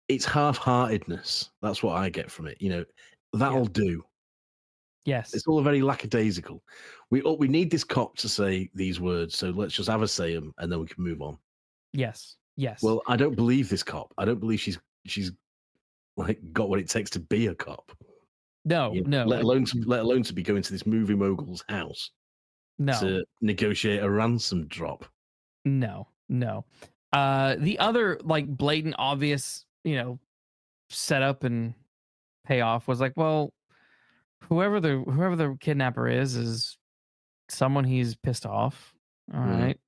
Speaker 2: it's half-heartedness. That's what I get from it. That'll do.
Speaker 1: Yes.
Speaker 2: It's all very lackadaisical. We need this cop to say these words, so let's just have her say them, and then we can move on.
Speaker 1: Yes.
Speaker 2: Well, I don't believe this cop. I don't believe she's got what it takes to be a cop.
Speaker 1: No.
Speaker 2: Let alone to be going to this movie mogul's house.
Speaker 1: No.
Speaker 2: To negotiate a ransom drop.
Speaker 1: No. The other blatant, obvious, setup and payoff was well, whoever the kidnapper is someone he's pissed off. All right.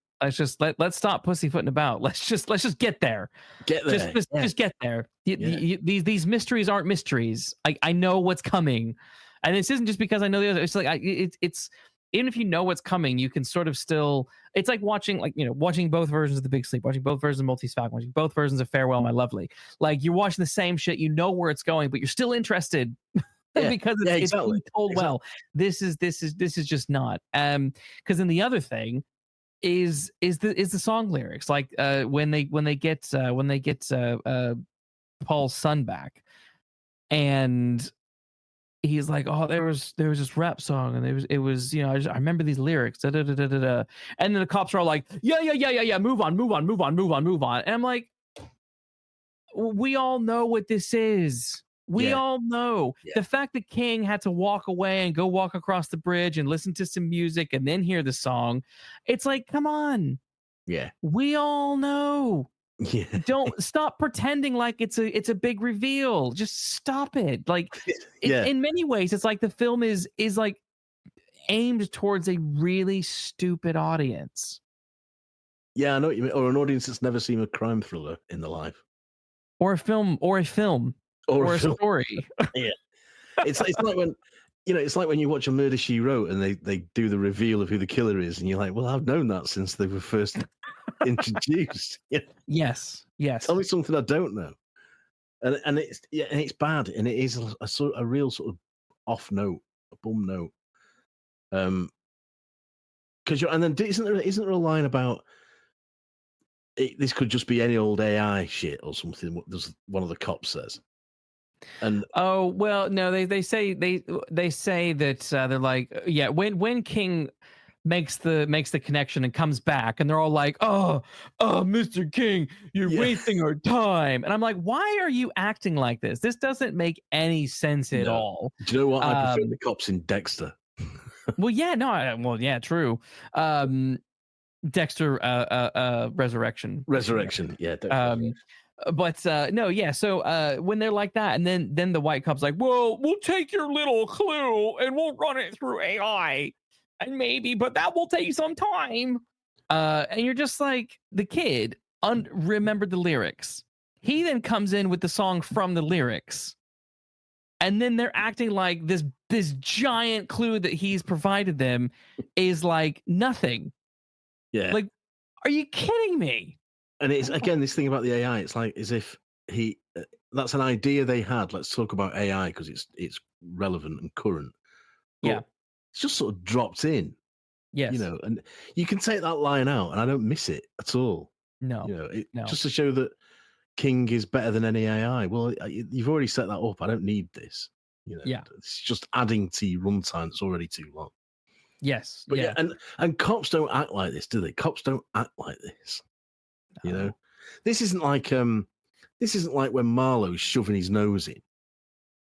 Speaker 1: let's stop pussyfooting about. Let's just get there.
Speaker 2: Get there.
Speaker 1: Just get there. These mysteries aren't mysteries. I know what's coming, and this isn't just because I know the other. It's like it's even if you know what's coming, you can sort of still. It's like watching watching both versions of The Big Sleep, watching both versions of Maltese Falcon, watching both versions of Farewell My Lovely. Like you're watching the same shit. You know where it's going, but you're still interested. Because it's being told well. This is just not. Because then the other thing is the song lyrics. Like when they get Paul's son back, and he's like, oh, there was this rap song, and it was I remember these lyrics, da, da, da, da, da, da. And then the cops are all like, yeah, move on, and I'm like, we all know what this is. We all know. The fact that King had to walk away and go walk across the bridge and listen to some music and then hear the song, it's like, come on.
Speaker 2: Yeah.
Speaker 1: We all know.
Speaker 2: Yeah.
Speaker 1: Don't stop pretending like it's a big reveal. Just stop it. Like in many ways, it's like the film is like aimed towards a really stupid audience.
Speaker 2: Yeah, I know what you mean. Or an audience that's never seen a crime thriller in their life.
Speaker 1: Or a film. Or a story.
Speaker 2: Yeah, it's like when it's like when you watch a Murder, She Wrote and they do the reveal of who the killer is, and you're like, well, I've known that since they were first introduced.
Speaker 1: Yes.
Speaker 2: Tell me something I don't know, and it's bad, and it is a real sort of off note, a bum note. Because and then isn't there a line about this could just be any old AI shit or something? There's one of the cops says. And
Speaker 1: oh well, no, they say that they're like, yeah, when King makes the connection and comes back, and they're all like, oh, Mr. King, you're wasting our time, and I'm like, why are you acting like this? This doesn't make any sense at all.
Speaker 2: Do you know what? I prefer the cops in Dexter.
Speaker 1: True. Dexter Resurrection.
Speaker 2: Yeah. Dexter,
Speaker 1: But no, yeah. So when they're like that, and then the white cop's like, well, we'll take your little clue and we'll run it through AI, and maybe, but that will take some time. And you're just like, the kid remembered the lyrics. He then comes in with the song from the lyrics, and then they're acting like this giant clue that he's provided them is like nothing.
Speaker 2: Yeah.
Speaker 1: Like, are you kidding me?
Speaker 2: And it's again this thing about the AI. It's like as if that's an idea they had. Let's talk about AI because it's relevant and current. But it's just sort of dropped in.
Speaker 1: Yes,
Speaker 2: and you can take that line out, and I don't miss it at all.
Speaker 1: No,
Speaker 2: just to show that King is better than any AI. Well, you've already set that up. I don't need this. It's just adding to runtime that's already too long.
Speaker 1: Yes,
Speaker 2: but and cops don't act like this, do they? Cops don't act like this. No. This isn't like when Marlowe's shoving his nose in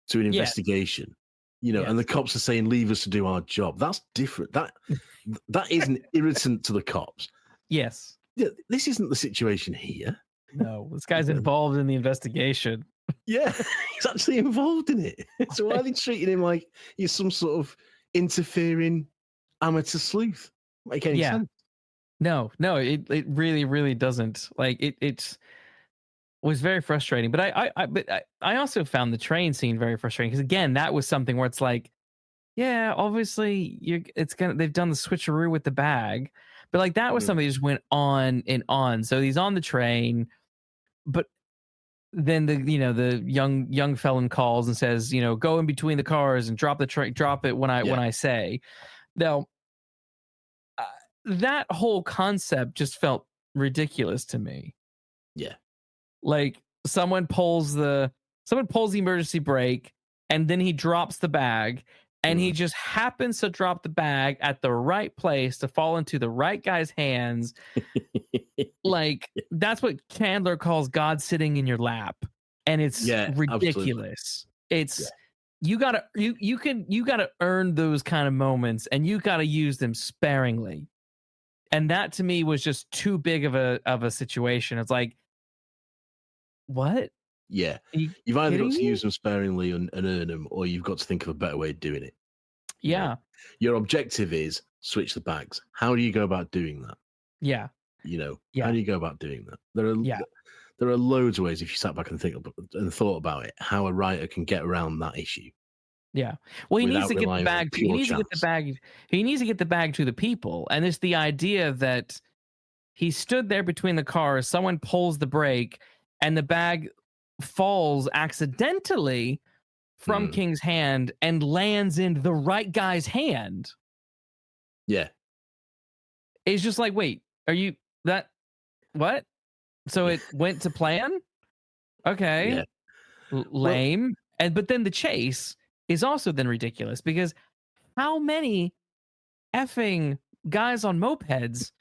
Speaker 2: to an investigation, and the cops are saying, leave us to do our job. That's different. That is an irritant to the cops.
Speaker 1: Yes.
Speaker 2: Yeah, this isn't the situation here.
Speaker 1: No, this guy's involved in the investigation.
Speaker 2: Yeah, he's actually involved in it. So why are they treating him like he's some sort of interfering amateur sleuth? Make any sense?
Speaker 1: No, it really, really doesn't. Like it was very frustrating. But I also found the train scene very frustrating because again, that was something where it's like, yeah, obviously they've done the switcheroo with the bag, but like that was something that just went on and on. So he's on the train, but then the young felon calls and says, go in between the cars and drop it when I say. Now, that whole concept just felt ridiculous to me.
Speaker 2: Yeah.
Speaker 1: Like someone pulls the emergency brake and then he drops the bag and he just happens to drop the bag at the right place to fall into the right guy's hands. Like that's what Chandler calls God sitting in your lap. And it's ridiculous. Absolutely. It's you gotta earn those kind of moments and you gotta use them sparingly. And that to me was just too big of a situation. It's like, what?
Speaker 2: Yeah. You've either got to use them sparingly and earn them, or you've got to think of a better way of doing it.
Speaker 1: Yeah.
Speaker 2: Your objective is switch the bags. How do you go about doing that?
Speaker 1: Yeah.
Speaker 2: You know,
Speaker 1: Yeah.
Speaker 2: how do you go about doing that?
Speaker 1: Yeah.
Speaker 2: There are loads of ways if you sat back and thought about it, how a writer can get around that issue.
Speaker 1: Yeah. Well, he needs
Speaker 2: Without
Speaker 1: to get the
Speaker 2: relying on
Speaker 1: bag. He
Speaker 2: pure
Speaker 1: needs to get the
Speaker 2: chance.
Speaker 1: bag. He needs to get the bag to the people. And it's the idea that he stood there between the cars. Someone pulls the brake, and the bag falls accidentally from King's hand and lands in the right guy's hand.
Speaker 2: Yeah.
Speaker 1: It's just like, wait, are you that? What? So it went to plan? Okay.
Speaker 2: Yeah.
Speaker 1: Lame. But then the chase is also then ridiculous because how many effing guys on mopeds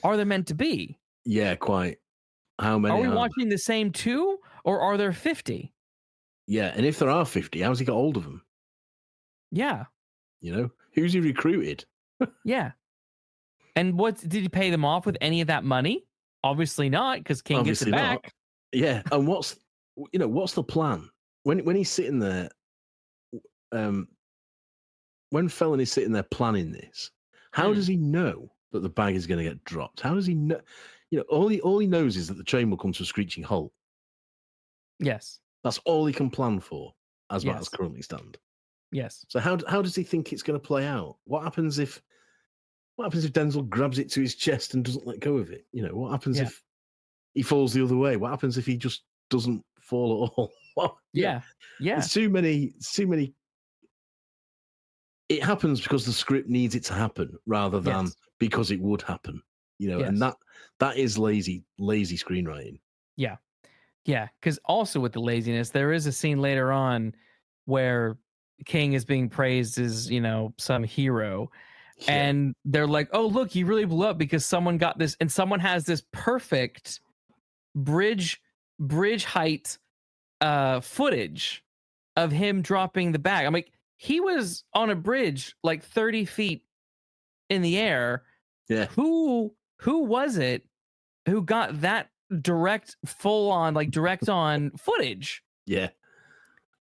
Speaker 1: are there meant to be?
Speaker 2: Yeah, quite. How many
Speaker 1: Are we
Speaker 2: are
Speaker 1: watching the same two, or are there 50?
Speaker 2: Yeah, and if there are 50, how's he got hold of them?
Speaker 1: Yeah.
Speaker 2: You know, who's he recruited?
Speaker 1: Yeah. And what did he pay them off with any of that money? Obviously not, because King gets it back.
Speaker 2: Not. Yeah, and what's the plan when he's sitting there? When Felon is sitting there planning this, how does he know that the bag is going to get dropped? How does he know? You know, all he knows is that the train will come to a screeching halt.
Speaker 1: Yes.
Speaker 2: That's all he can plan for, as
Speaker 1: Yes.
Speaker 2: matters currently stand.
Speaker 1: Yes.
Speaker 2: So how does he think it's going to play out? What happens if Denzel grabs it to his chest and doesn't let go of it? You know, what happens if he falls the other way? What happens if he just doesn't fall at all?
Speaker 1: Yeah.
Speaker 2: There's too many. It happens because the script needs it to happen rather than because it would happen. You know, and that is lazy screenwriting.
Speaker 1: Yeah. Yeah. Because also with the laziness, there is a scene later on where King is being praised as, you know, some hero. Yeah. And they're like, oh, look, he really blew up because someone got this, and someone has this perfect bridge height footage of him dropping the bag. I'm like, he was on a bridge like 30 feet in the air.
Speaker 2: Yeah.
Speaker 1: Who was it who got that direct on footage?
Speaker 2: Yeah.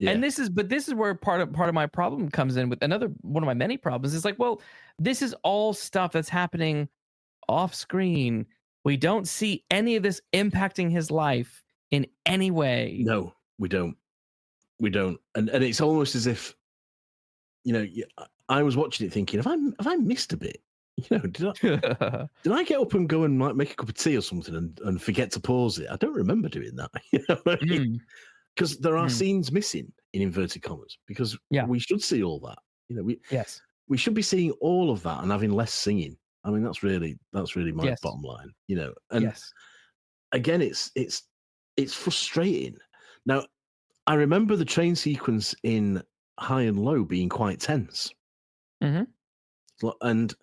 Speaker 1: And this is where part of my problem comes in with another one of my many problems. Is like, well, this is all stuff that's happening off screen. We don't see any of this impacting his life in any way.
Speaker 2: No, we don't. And it's almost as if, you know, I was watching it thinking, have I missed a bit? You know, did I get up and go and make a cup of tea or something and forget to pause it? I don't remember doing that. You know what I mean? Because there are scenes missing in inverted commas. Because we should see all that. You know, we should be seeing all of that and having less singing. I mean, that's really my bottom line. You know, and again, it's frustrating. Now, I remember the train sequence in High and Low being quite tense. Mm-hmm. And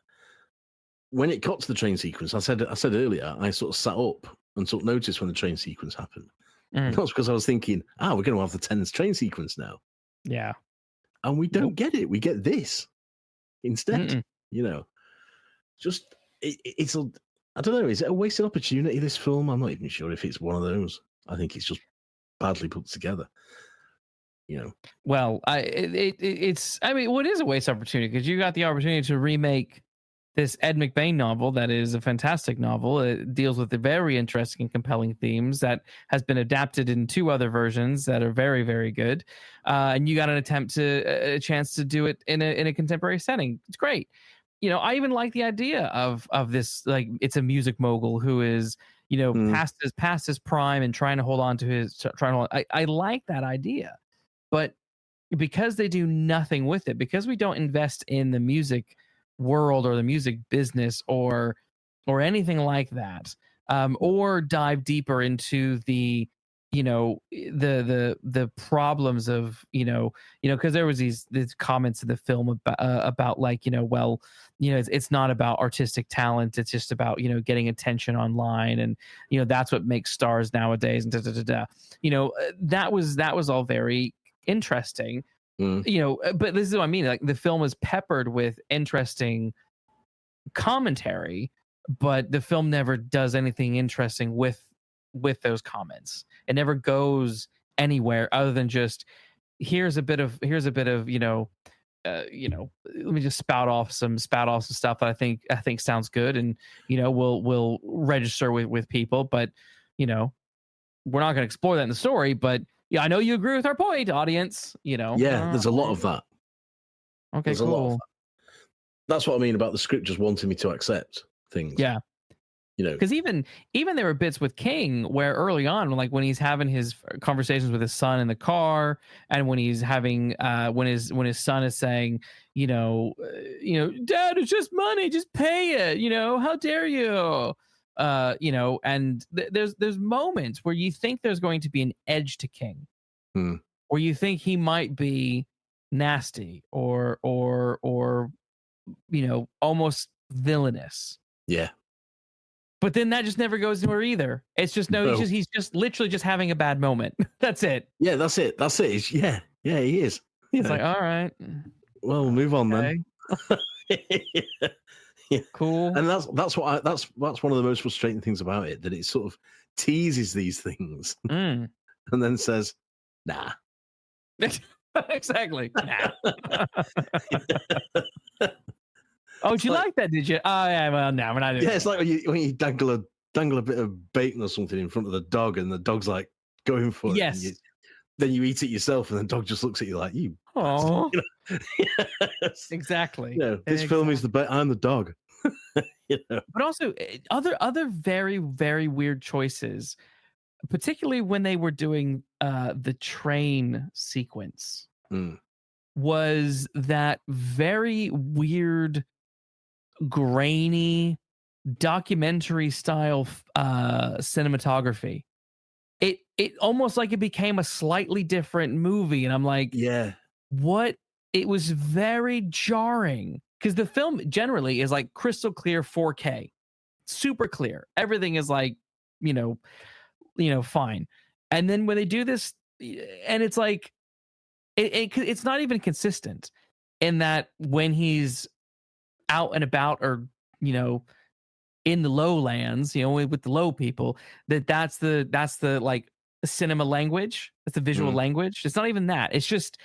Speaker 2: when it got to the train sequence, I said earlier, I sort of sat up and took notice when the train sequence happened. That's because I was thinking, we're going to have the tense train sequence now.
Speaker 1: Yeah.
Speaker 2: And we don't get it. We get this instead. You know, just it's a, I don't know. Is it a wasted opportunity, this film? I'm not even sure if it's one of those. I think it's just badly put together. You know.
Speaker 1: Well, it's I mean, what is a waste opportunity? Because you got the opportunity to remake this Ed McBain novel that is a fantastic novel. It deals with the very interesting and compelling themes that has been adapted in 2 other versions that are very, very good. And you got a chance to do it in a contemporary setting. It's great. You know, I even like the idea of this, like, it's a music mogul who is, you know, past his prime and trying to hold on to I like that idea. But because they do nothing with it, because we don't invest in the music world or the music business or anything like that, or dive deeper into the, you know, the problems of, you know, because there was these comments in the film about like, you know, well, you know, it's not about artistic talent, it's just about, you know, getting attention online, and, you know, that's what makes stars nowadays, and you know, that was all very interesting. You know, but this is what I mean. Like, the film is peppered with interesting commentary, but the film never does anything interesting with those comments. It never goes anywhere other than just here's a bit of, you know, let me just spout off some stuff that I think sounds good, and will register with people. But we're not going to explore that in the story. But yeah, I know you agree with our point, audience.
Speaker 2: Yeah, there's a lot of that.
Speaker 1: Okay,
Speaker 2: there's
Speaker 1: cool.
Speaker 2: a lot of that. That's what I mean about the script just wanting me to accept things.
Speaker 1: Yeah. Because even there were bits with King where early on, like when he's having his conversations with his son in the car, and when he's having when his son is saying, Dad, it's just money, just pay it, how dare you, and there's moments where you think there's going to be an edge to King, where you think he might be nasty or almost villainous.
Speaker 2: Yeah.
Speaker 1: But then that just never goes anywhere either. It's just he's just literally just having a bad moment. That's it.
Speaker 2: Yeah, that's it. Yeah, he is.
Speaker 1: It's like, all right.
Speaker 2: Well, we'll move on then. Yeah.
Speaker 1: Cool.
Speaker 2: And that's one of the most frustrating things about it, that it sort of teases these things and then says, nah.
Speaker 1: Exactly. Nah. Oh, did you like that? Did you? Oh, yeah. Well, no, we're not doing.
Speaker 2: Yeah, it's like when you dangle a bit of bacon or something in front of the dog, and the dog's like going for it.
Speaker 1: Yes.
Speaker 2: Then you eat it yourself, and the dog just looks at you like, you.
Speaker 1: Oh. Yes. Exactly.
Speaker 2: This film is I'm the dog.
Speaker 1: But also other very, very weird choices, particularly when they were doing the train sequence, was that very weird, grainy documentary style cinematography. It almost like it became a slightly different movie, and I'm like,
Speaker 2: yeah,
Speaker 1: what? It was very jarring, because the film generally is like crystal clear 4K, super clear, everything is like fine, and then when they do this, and it's like it's not even consistent in that when he's out and about, or in the lowlands, with the low people, that's the like cinema language, that's the visual language. It's not even that. It's just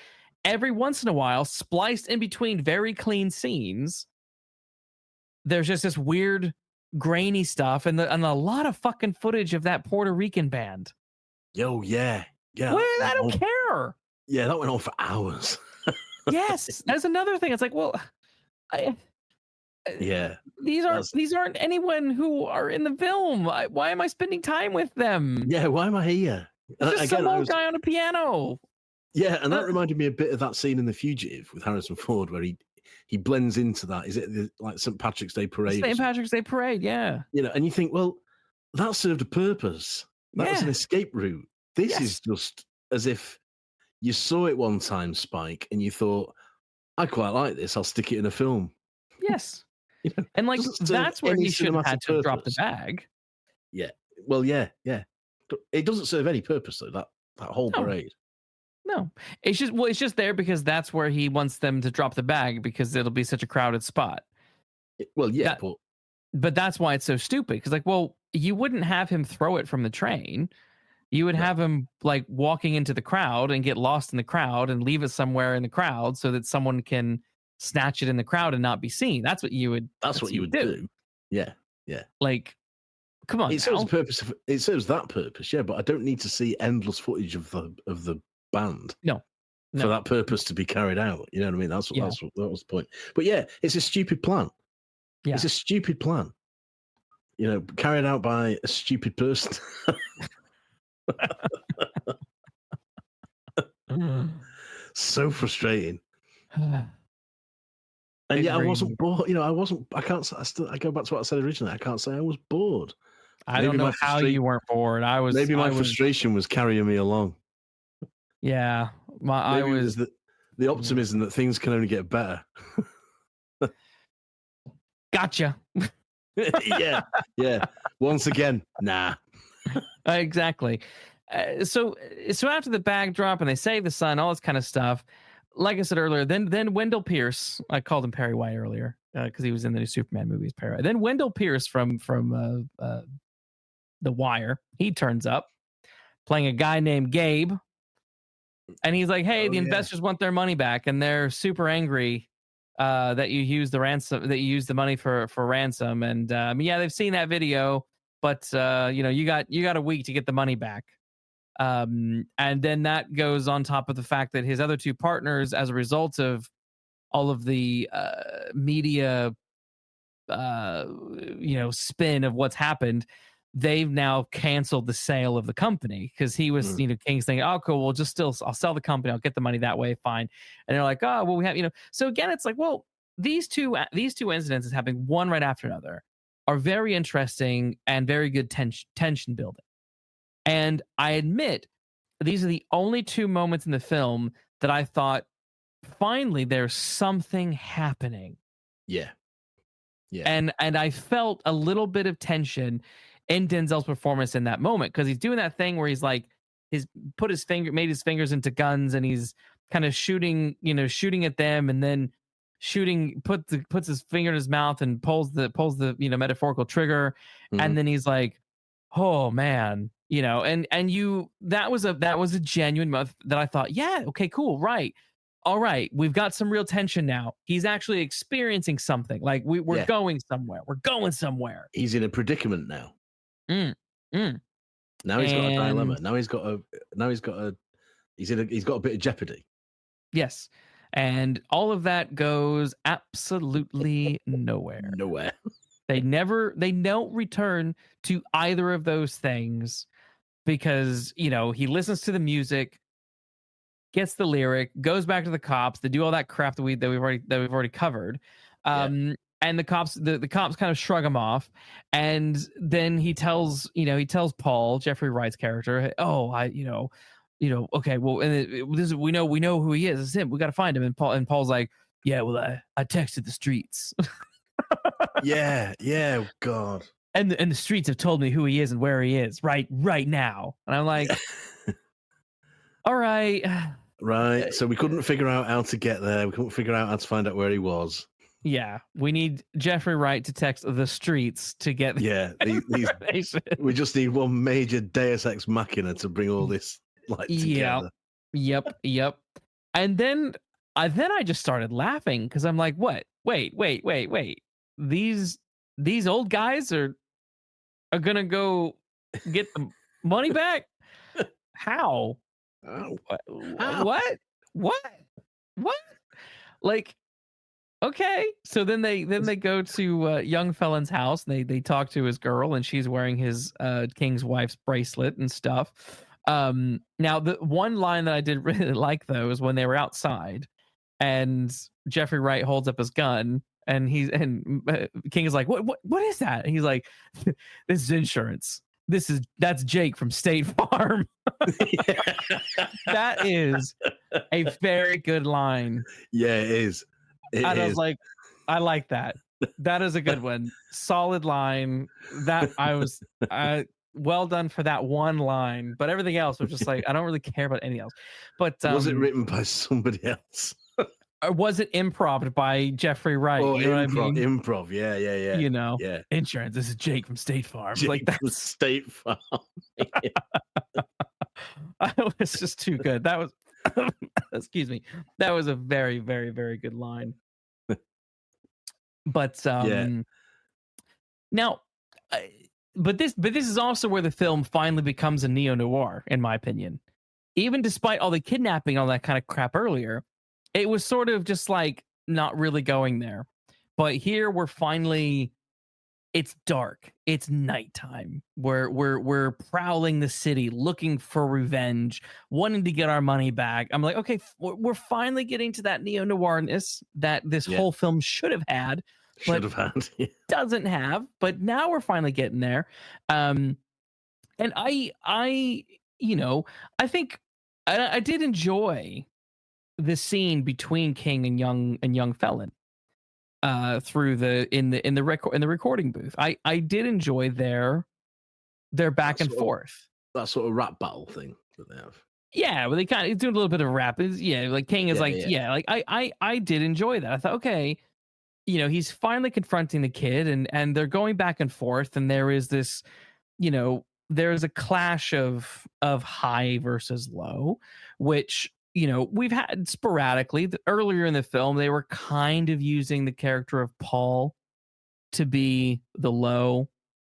Speaker 1: every once in a while, spliced in between very clean scenes, there's just this weird grainy stuff, and a lot of fucking footage of that Puerto Rican band.
Speaker 2: Yo, yeah.
Speaker 1: I don't care.
Speaker 2: Yeah, that went on for hours.
Speaker 1: Yes, that's another thing. It's like, well, these aren't anyone who are in the film. Why am I spending time with them?
Speaker 2: Yeah, why am I here?
Speaker 1: It's just some old guy on a piano.
Speaker 2: Yeah, and that reminded me a bit of that scene in The Fugitive with Harrison Ford, where he blends into that. Is it like St. Patrick's Day Parade?
Speaker 1: St. Patrick's Day Parade, yeah.
Speaker 2: And you think, well, that served a purpose. That was an escape route. This is just as if you saw it one time, Spike, and you thought, I quite like this. I'll stick it in a film.
Speaker 1: Yes. And like, that's where he should have had to drop the bag.
Speaker 2: Yeah. Well, yeah. It doesn't serve any purpose, though, that whole parade.
Speaker 1: No. It's just there because that's where he wants them to drop the bag, because it'll be such a crowded spot.
Speaker 2: Well, yeah.
Speaker 1: But that's why it's so stupid. Because, like, well, you wouldn't have him throw it from the train. You would have him, like, walking into the crowd and get lost in the crowd and leave it somewhere in the crowd so that someone can snatch it in the crowd and not be seen. That's what you would.
Speaker 2: That's what you would do. Yeah.
Speaker 1: Like, come on.
Speaker 2: It serves that purpose. Yeah, but I don't need to see endless footage of the band.
Speaker 1: No.
Speaker 2: For that purpose to be carried out. You know what I mean? That was the point. But yeah, it's a stupid plan. Yeah. It's a stupid plan. Carried out by a stupid person. So frustrating. And I wasn't bored. I go back to what I said originally. I can't say I was bored.
Speaker 1: I don't know how you weren't bored.
Speaker 2: Maybe my frustration was carrying me along.
Speaker 1: Yeah.
Speaker 2: The optimism that things can only get better.
Speaker 1: Gotcha.
Speaker 2: Yeah. Once again, nah.
Speaker 1: Exactly. So after the bag drop and they save the son, all this kind of stuff. Like I said earlier, then Wendell Pierce. I called him Perry White earlier because he was in the new Superman movies. Perry White. Then Wendell Pierce from The Wire. He turns up playing a guy named Gabe. And he's like, hey, the investors want their money back, and they're super angry that you use the money for ransom. And they've seen that video, but you got a week to get the money back. And then that goes on top of the fact that his other two partners, as a result of all of the media spin of what's happened, they've now canceled the sale of the company, because he was King's thinking, oh cool, well I'll sell the company, I'll get the money that way, fine. And they're like, oh well, we have, so again it's like, well, these two incidences happening one right after another are very interesting and very good tension building. And I admit these are the only two moments in the film that I thought, finally there's something happening.
Speaker 2: Yeah.
Speaker 1: And I felt a little bit of tension in Denzel's performance in that moment, because he's doing that thing where he's like, made his fingers into guns, and he's kind of shooting at them, and then puts his finger in his mouth and pulls the metaphorical trigger, and then he's like, oh man, that was a genuine moment that I thought, yeah, okay, cool, right. All right, we've got some real tension now. He's actually experiencing something. Like we're going somewhere. We're going somewhere.
Speaker 2: He's in a predicament now. Now he's got a dilemma. Now he's got a bit of jeopardy.
Speaker 1: Yes. And all of that goes absolutely nowhere.
Speaker 2: Nowhere.
Speaker 1: They don't return to either of those things, because, he listens to the music, gets the lyric, goes back to the cops. They do all that crap that we've already covered. And the cops kind of shrug him off. And then he tells Paul, Jeffrey Wright's character, oh, okay, well, and we know who he is. It's him. We got to find him. And Paul's like, yeah, well, I texted the streets.
Speaker 2: yeah, God.
Speaker 1: And the streets have told me who he is and where he is right now. And I'm like, all right.
Speaker 2: Right. So we couldn't figure out how to get there. We couldn't figure out how to find out where he was.
Speaker 1: Yeah. We need Jeffrey Wright to text the streets to get
Speaker 2: we just need one major Deus Ex Machina to bring all this together.
Speaker 1: Yep. And then I just started laughing, because I'm like, what? Wait. These old guys are gonna go get the money back? How? What? Like, okay. So then they go to young felon's house, and they talk to his girl, and she's wearing his King's wife's bracelet and stuff. Now the one line that I did really like, though, is when they were outside and Jeffrey Wright holds up his gun, and King is like, what is that? And he's like, this is insurance. That's Jake from State Farm. That is a very good line.
Speaker 2: Yeah, it is.
Speaker 1: I was like, I like that. That is a good one. Solid line. That well done for that one line. But everything else was just like, I don't really care about anything else. But
Speaker 2: was it written by somebody else?
Speaker 1: Or was it improv by Jeffrey Wright?
Speaker 2: Oh,
Speaker 1: you know
Speaker 2: improv,
Speaker 1: what I mean?
Speaker 2: Improv, yeah.
Speaker 1: Yeah. Insurance. This is Jake from State Farm.
Speaker 2: Jake from State Farm.
Speaker 1: It was just too good. That was, excuse me. That was a very, very, very good line. But now, but this is also where the film finally becomes a neo-noir, in my opinion. Even despite all the kidnapping and all that kind of crap earlier, it was sort of just like not really going there. But here we're finally, it's dark. It's nighttime. We're prowling the city, looking for revenge, wanting to get our money back. I'm like, okay, we're finally getting to that neo-noirness that this whole film should have had. Doesn't have. But now we're finally getting there. And I think I did enjoy the scene between King and young felon through in the recording booth. I did enjoy their back and forth.
Speaker 2: That sort of rap battle thing that they have.
Speaker 1: Yeah, well, they kind of do a little bit of rap. Like King is I did enjoy that. I thought, okay, he's finally confronting the kid, and they're going back and forth, and there is this, there's a clash of high versus low, which we've had sporadically earlier in the film, they were kind of using the character of Paul to be the low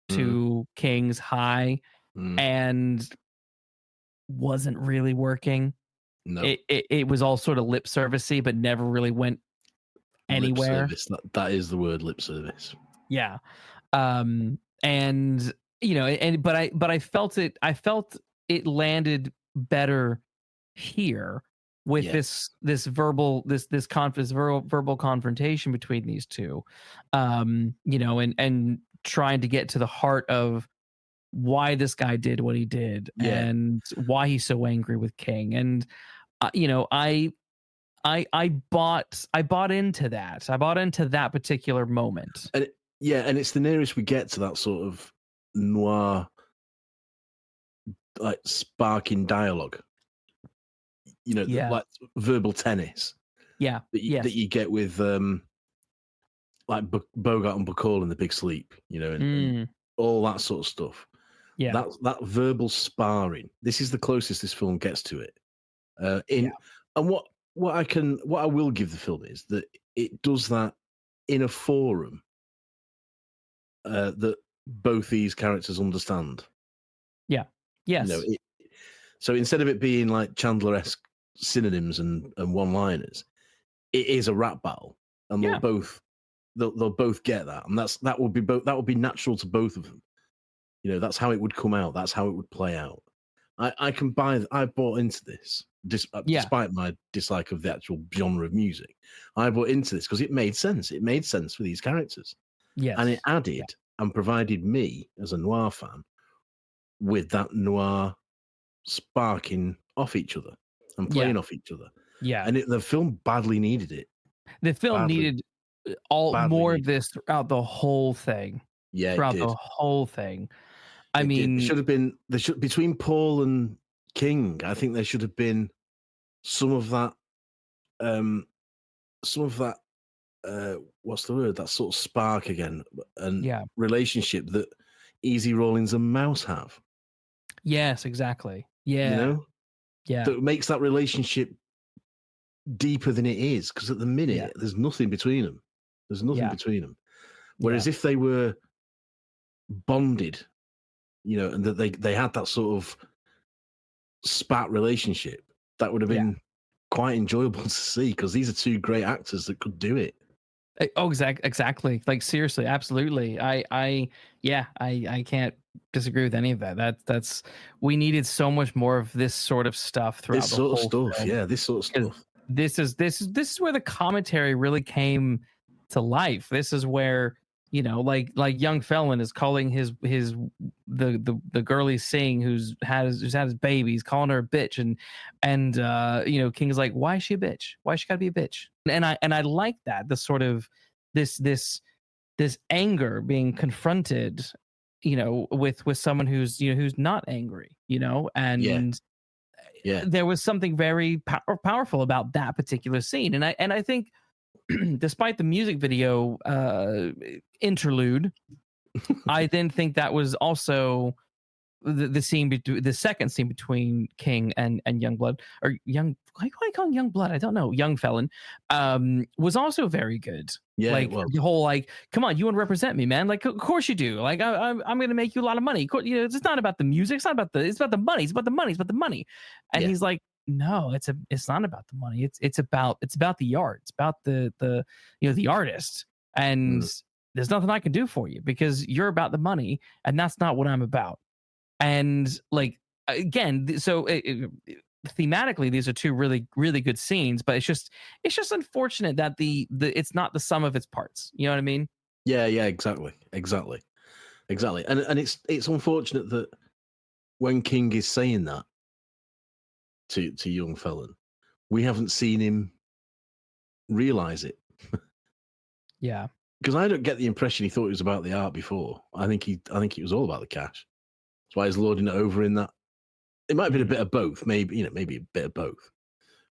Speaker 1: to King's high, and wasn't really working.
Speaker 2: No,
Speaker 1: it was all sort of lip servicey, but never really went anywhere.
Speaker 2: Lip service. That is the word, lip service.
Speaker 1: Yeah. And but I felt it landed better here with this verbal confrontation between these two. And trying to get to the heart of why this guy did what he did and why he's so angry with King. And I bought into that. I bought into that particular moment.
Speaker 2: And and it's the nearest we get to that sort of noir, like sparking dialogue. Like verbal tennis.
Speaker 1: Yeah,
Speaker 2: that you get with like Bogart and Bacall in The Big Sleep. And all that sort of stuff.
Speaker 1: Yeah,
Speaker 2: that verbal sparring. This is the closest this film gets to it. And what I will give the film is that it does that in a forum that both these characters understand.
Speaker 1: Yeah. Yes.
Speaker 2: So instead of it being like Chandler-esque synonyms and one-liners, it is a rap battle, and they'll both get that, and that would be natural to both of them. That's how it would come out. That's how it would play out. I bought into this, despite my dislike of the actual genre of music. I bought into this because it made sense. It made sense for these characters.
Speaker 1: Yes.
Speaker 2: And it added and provided me, as a noir fan, with that noir sparking off each other and playing off each other.
Speaker 1: Yeah.
Speaker 2: And the film badly needed it.
Speaker 1: The film needed more of this throughout the whole thing.
Speaker 2: Yeah,
Speaker 1: throughout the whole thing. I mean,
Speaker 2: between Paul and King, I think there should have been some of that what's the word? That sort of spark again and relationship that Easy Rawlins and Mouse have.
Speaker 1: Yes, exactly. Yeah.
Speaker 2: That makes that relationship deeper than it is, because at the minute there's nothing between them. There's nothing between them. Whereas if they were bonded, and that they had that sort of spat relationship, that would have been quite enjoyable to see, because these are two great actors that could do it.
Speaker 1: Oh, exactly. Like, seriously, absolutely. I can't disagree with any of that. That's we needed so much more of this sort of stuff throughout
Speaker 2: this
Speaker 1: the
Speaker 2: sort
Speaker 1: whole
Speaker 2: of stuff.
Speaker 1: film.
Speaker 2: Yeah, this sort of stuff.
Speaker 1: This is where the commentary really came to life. This is where, like young Felon is calling the girl he's seeing who's had his baby, he's calling her a bitch, and King's like, why is she a bitch? Why she gotta be a bitch? And I like that, the sort of this anger being confronted, with someone who's not angry, and there was something very powerful about that particular scene, and I think, despite the music video interlude, I then think that was also the scene between the second scene between King and Youngblood, or why do I call him Youngblood? I don't know. Young Felon was also very good.
Speaker 2: Yeah,
Speaker 1: like the whole, like, come on, you want to represent me, man? Like, of course you do. Like, I'm going to make you a lot of money. It's not about the music. It's about the money. It's about the money. It's about the money. And he's like, no, it's not about the money. It's about the art. It's about the artist. And there's nothing I can do for you because you're about the money, and that's not what I'm about. And, like, again, so thematically, these are two really, really good scenes, but it's just unfortunate that the it's not the sum of its parts. You know what I mean?
Speaker 2: Yeah, exactly. And it's unfortunate that when King is saying that to young Felon, we haven't seen him realize it.
Speaker 1: Yeah,
Speaker 2: because I don't get the impression he thought it was about the art before. I think it was all about the cash. That's why he's lording it over in that. It might have been a bit of both, maybe a bit of both,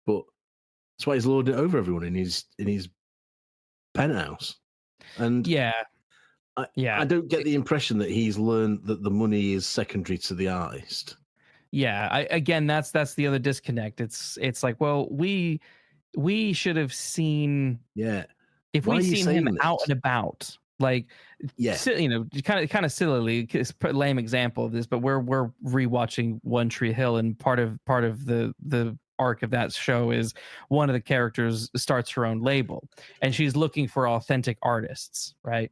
Speaker 2: but that's why he's lording it over everyone in his penthouse. And I don't get the impression that he's learned that the money is secondary to the artist.
Speaker 1: Again, that's the other disconnect. It's like, well, we should have seen,
Speaker 2: Yeah.
Speaker 1: if
Speaker 2: Why are
Speaker 1: we'd
Speaker 2: you
Speaker 1: seen him
Speaker 2: saying
Speaker 1: out
Speaker 2: this?
Speaker 1: and about, like,
Speaker 2: Yeah.
Speaker 1: you know, kind of sillily, it's a lame example of this, but we're rewatching One Tree Hill, and part of the arc of that show is one of the characters starts her own label, and she's looking for authentic artists, right?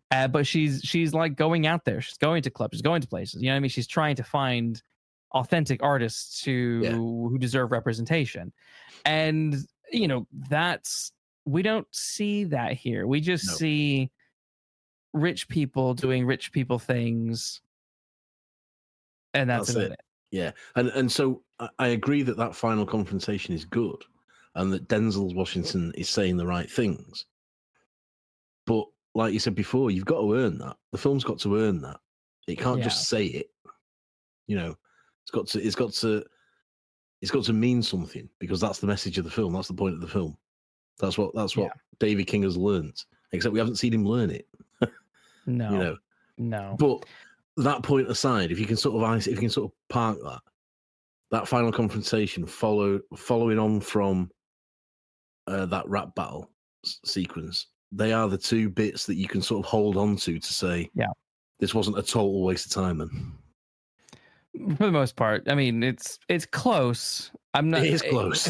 Speaker 1: But she's like going out there, she's going to clubs, she's going to places, you know what I mean? She's trying to find authentic artists who deserve representation, and you know, we don't see that here. We just see rich people doing rich people things, and that's about it.
Speaker 2: Yeah, and so I agree that final confrontation is good, and that Denzel Washington is saying the right things. But like you said before, you've got to earn that. The film's got to earn that. It can't just say it. You know, it's got to mean something, because that's the message of the film. That's the point of the film. That's what David King has learned. Except we haven't seen him learn it.
Speaker 1: No,
Speaker 2: you know,
Speaker 1: no.
Speaker 2: But that point aside, if you can sort of park that final confrontation following on from that rap battle sequence, they are the two bits that you can sort of hold on to say, this wasn't a total waste of time. Then,
Speaker 1: for the most part, I mean, it's close. It
Speaker 2: is close.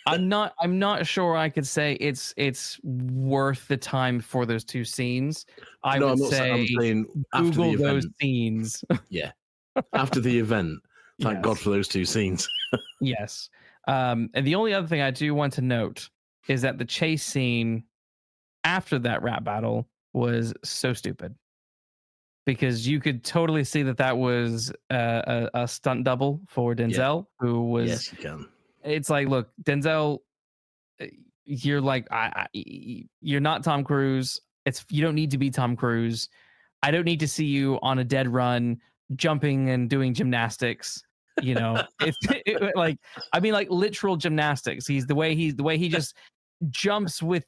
Speaker 1: I'm not sure I could say it's worth the time for those two scenes. I'm saying after Google those scenes.
Speaker 2: Yeah. After the event. Thank God for those two scenes.
Speaker 1: Yes. And the only other thing I do want to note is that the chase scene after that rap battle was so stupid, because you could totally see that was a stunt double for Denzel, who was.
Speaker 2: Yes, you can.
Speaker 1: It's like, look, Denzel, you're like, you're not Tom Cruise. You don't need to be Tom Cruise. I don't need to see you on a dead run, jumping and doing gymnastics. You know, like literal gymnastics. The way he just jumps with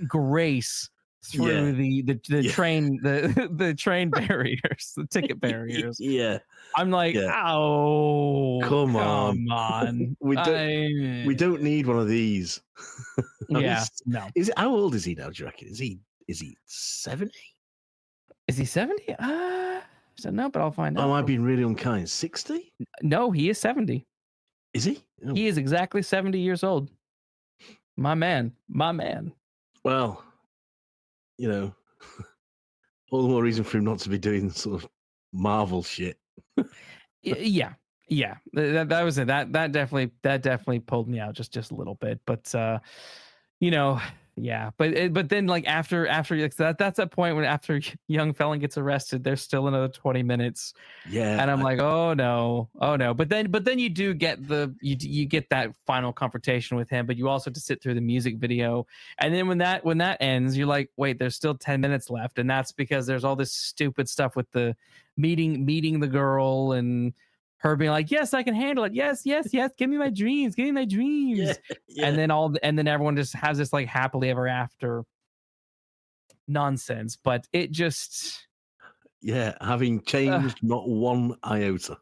Speaker 1: grace through the train the train barriers, the ticket barriers.
Speaker 2: Yeah.
Speaker 1: I'm like, oh,
Speaker 2: come on. we don't need one of these.
Speaker 1: No.
Speaker 2: How old is he now, do you reckon? Is he 70?
Speaker 1: Is he 70? I don't know, but I'll find out.
Speaker 2: Oh, I've been really unkind. 60?
Speaker 1: No, he is 70.
Speaker 2: Is he? Oh.
Speaker 1: He is exactly 70 years old. My man.
Speaker 2: Well, you know, all the more reason for him not to be doing sort of Marvel shit.
Speaker 1: Yeah. That was it. That definitely pulled me out just a little bit. But you know, yeah. But then, like, after that's that point when after young felon gets arrested, there's still another 20 minutes.
Speaker 2: Yeah.
Speaker 1: And I'm like, oh no. But then you do get you get that final confrontation with him, but you also have to sit through the music video. And then when that ends, you're like, wait, there's still 10 minutes left. And that's because there's all this stupid stuff with the meeting the girl, and her being like, yes, I can handle it. Yes. Give me my dreams. Yeah. And then everyone just has this like happily ever after nonsense. But it just,
Speaker 2: having changed not one iota.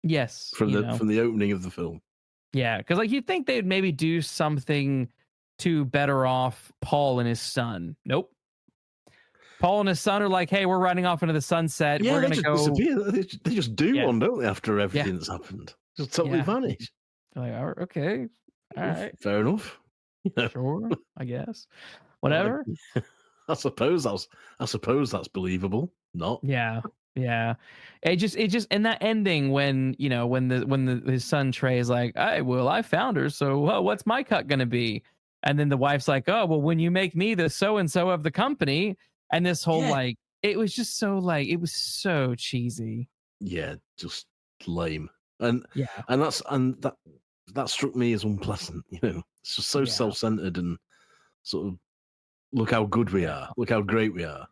Speaker 1: Yes.
Speaker 2: From the opening of the film.
Speaker 1: Yeah, because like you'd think they'd maybe do something to better off Paul and his son. Nope. Paul and his son are like, hey, we're riding off into the sunset.
Speaker 2: Yeah,
Speaker 1: we're gonna go
Speaker 2: disappear. They just do one, don't they? After everything that's happened, just totally vanish.
Speaker 1: Like, okay, all right,
Speaker 2: fair enough.
Speaker 1: Sure, I guess. Whatever.
Speaker 2: I suppose that's believable. Not.
Speaker 1: Yeah. It just and that ending when his son Trey is like, I found her. So what's my cut gonna be? And then the wife's like, oh, well, when you make me the so and so of the company. And this whole like, it was just so like, it was so cheesy.
Speaker 2: Yeah, just lame. And that struck me as unpleasant. You know, it's just so self-centered and sort of look how good we are, look how great we are.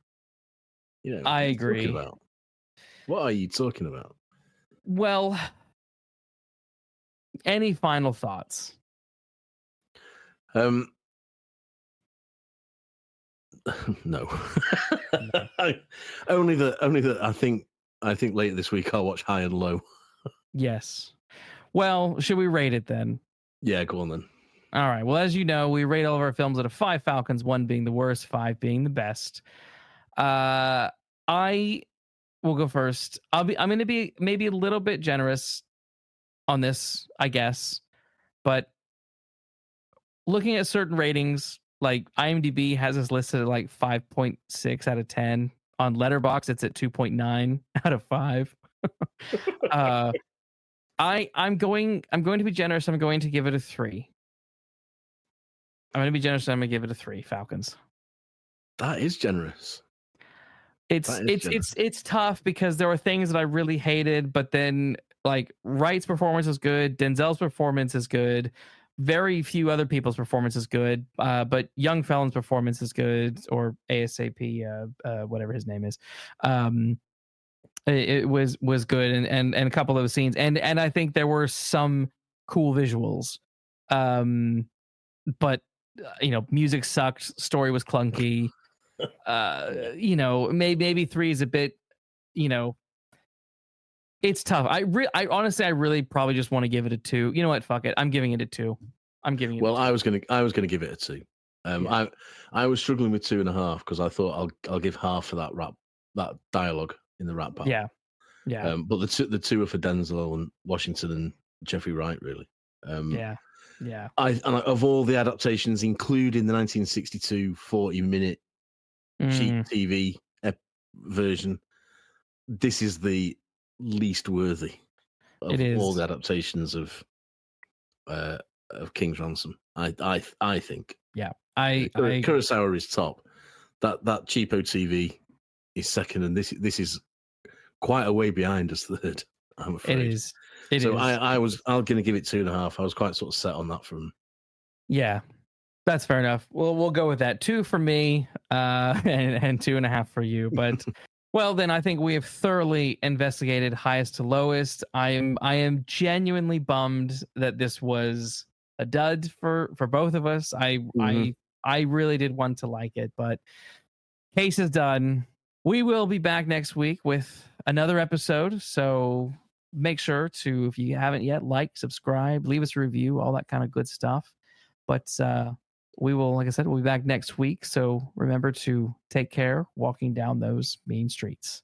Speaker 2: You know,
Speaker 1: I agree.
Speaker 2: What are you talking about?
Speaker 1: Well, any final thoughts?
Speaker 2: No. only that I think later this week I'll watch High and Low.
Speaker 1: Yes. Well, should we rate it then?
Speaker 2: Yeah, go on then.
Speaker 1: All right. Well, as you know, we rate all of our films out of 5 Falcons, 1 being the worst, 5 being the best. I will go first. I'm going to be maybe a little bit generous on this, I guess. But looking at certain ratings, like IMDb has us listed at like 5.6 out of 10. On Letterboxd, it's at 2.9 out of 5. I'm going to be generous. I'm going to give it a 3. I'm going to be generous. I'm going to give it a 3. Falcons.
Speaker 2: That is generous.
Speaker 1: It's tough because there were things that I really hated, but then like Wright's performance is good, Denzel's performance is good, very few other people's performance is good, but Young Felon's performance is good, or ASAP, whatever his name is. It was good, and a couple of those scenes, and I think there were some cool visuals, but music sucked, story was clunky. Maybe 3 is a bit, it's tough. I honestly, I really probably just want to give it a 2. You know what? Fuck it. I'm giving it a 2. I'm giving it.
Speaker 2: Well, I was gonna give it a 2. Yeah. I was struggling with 2.5 because I thought I'll give half for that dialogue in the rap battle.
Speaker 1: Yeah.
Speaker 2: But the two are for Denzel and Washington and Jeffrey Wright, really.
Speaker 1: Yeah.
Speaker 2: Of all the adaptations, including the 1962 40-minute cheap TV version, this is the least worthy of all the adaptations of King's Ransom. I think.
Speaker 1: Yeah,
Speaker 2: Kurosawa is top. That cheapo TV is second, and this is quite a way behind as third. I'm afraid
Speaker 1: it is.
Speaker 2: I'm going to give it 2.5. I was quite sort of set on that from.
Speaker 1: Yeah, that's fair enough. We'll go with that. 2 for me, and 2.5 for you. But well, then I think we have thoroughly investigated highest to lowest. I am genuinely bummed that this was a dud for both of us. I really did want to like it, but case is done. We will be back next week with another episode. So make sure to, if you haven't yet, like, subscribe, leave us a review, all that kind of good stuff. But we will, like I said, we'll be back next week. So remember to take care walking down those mean streets.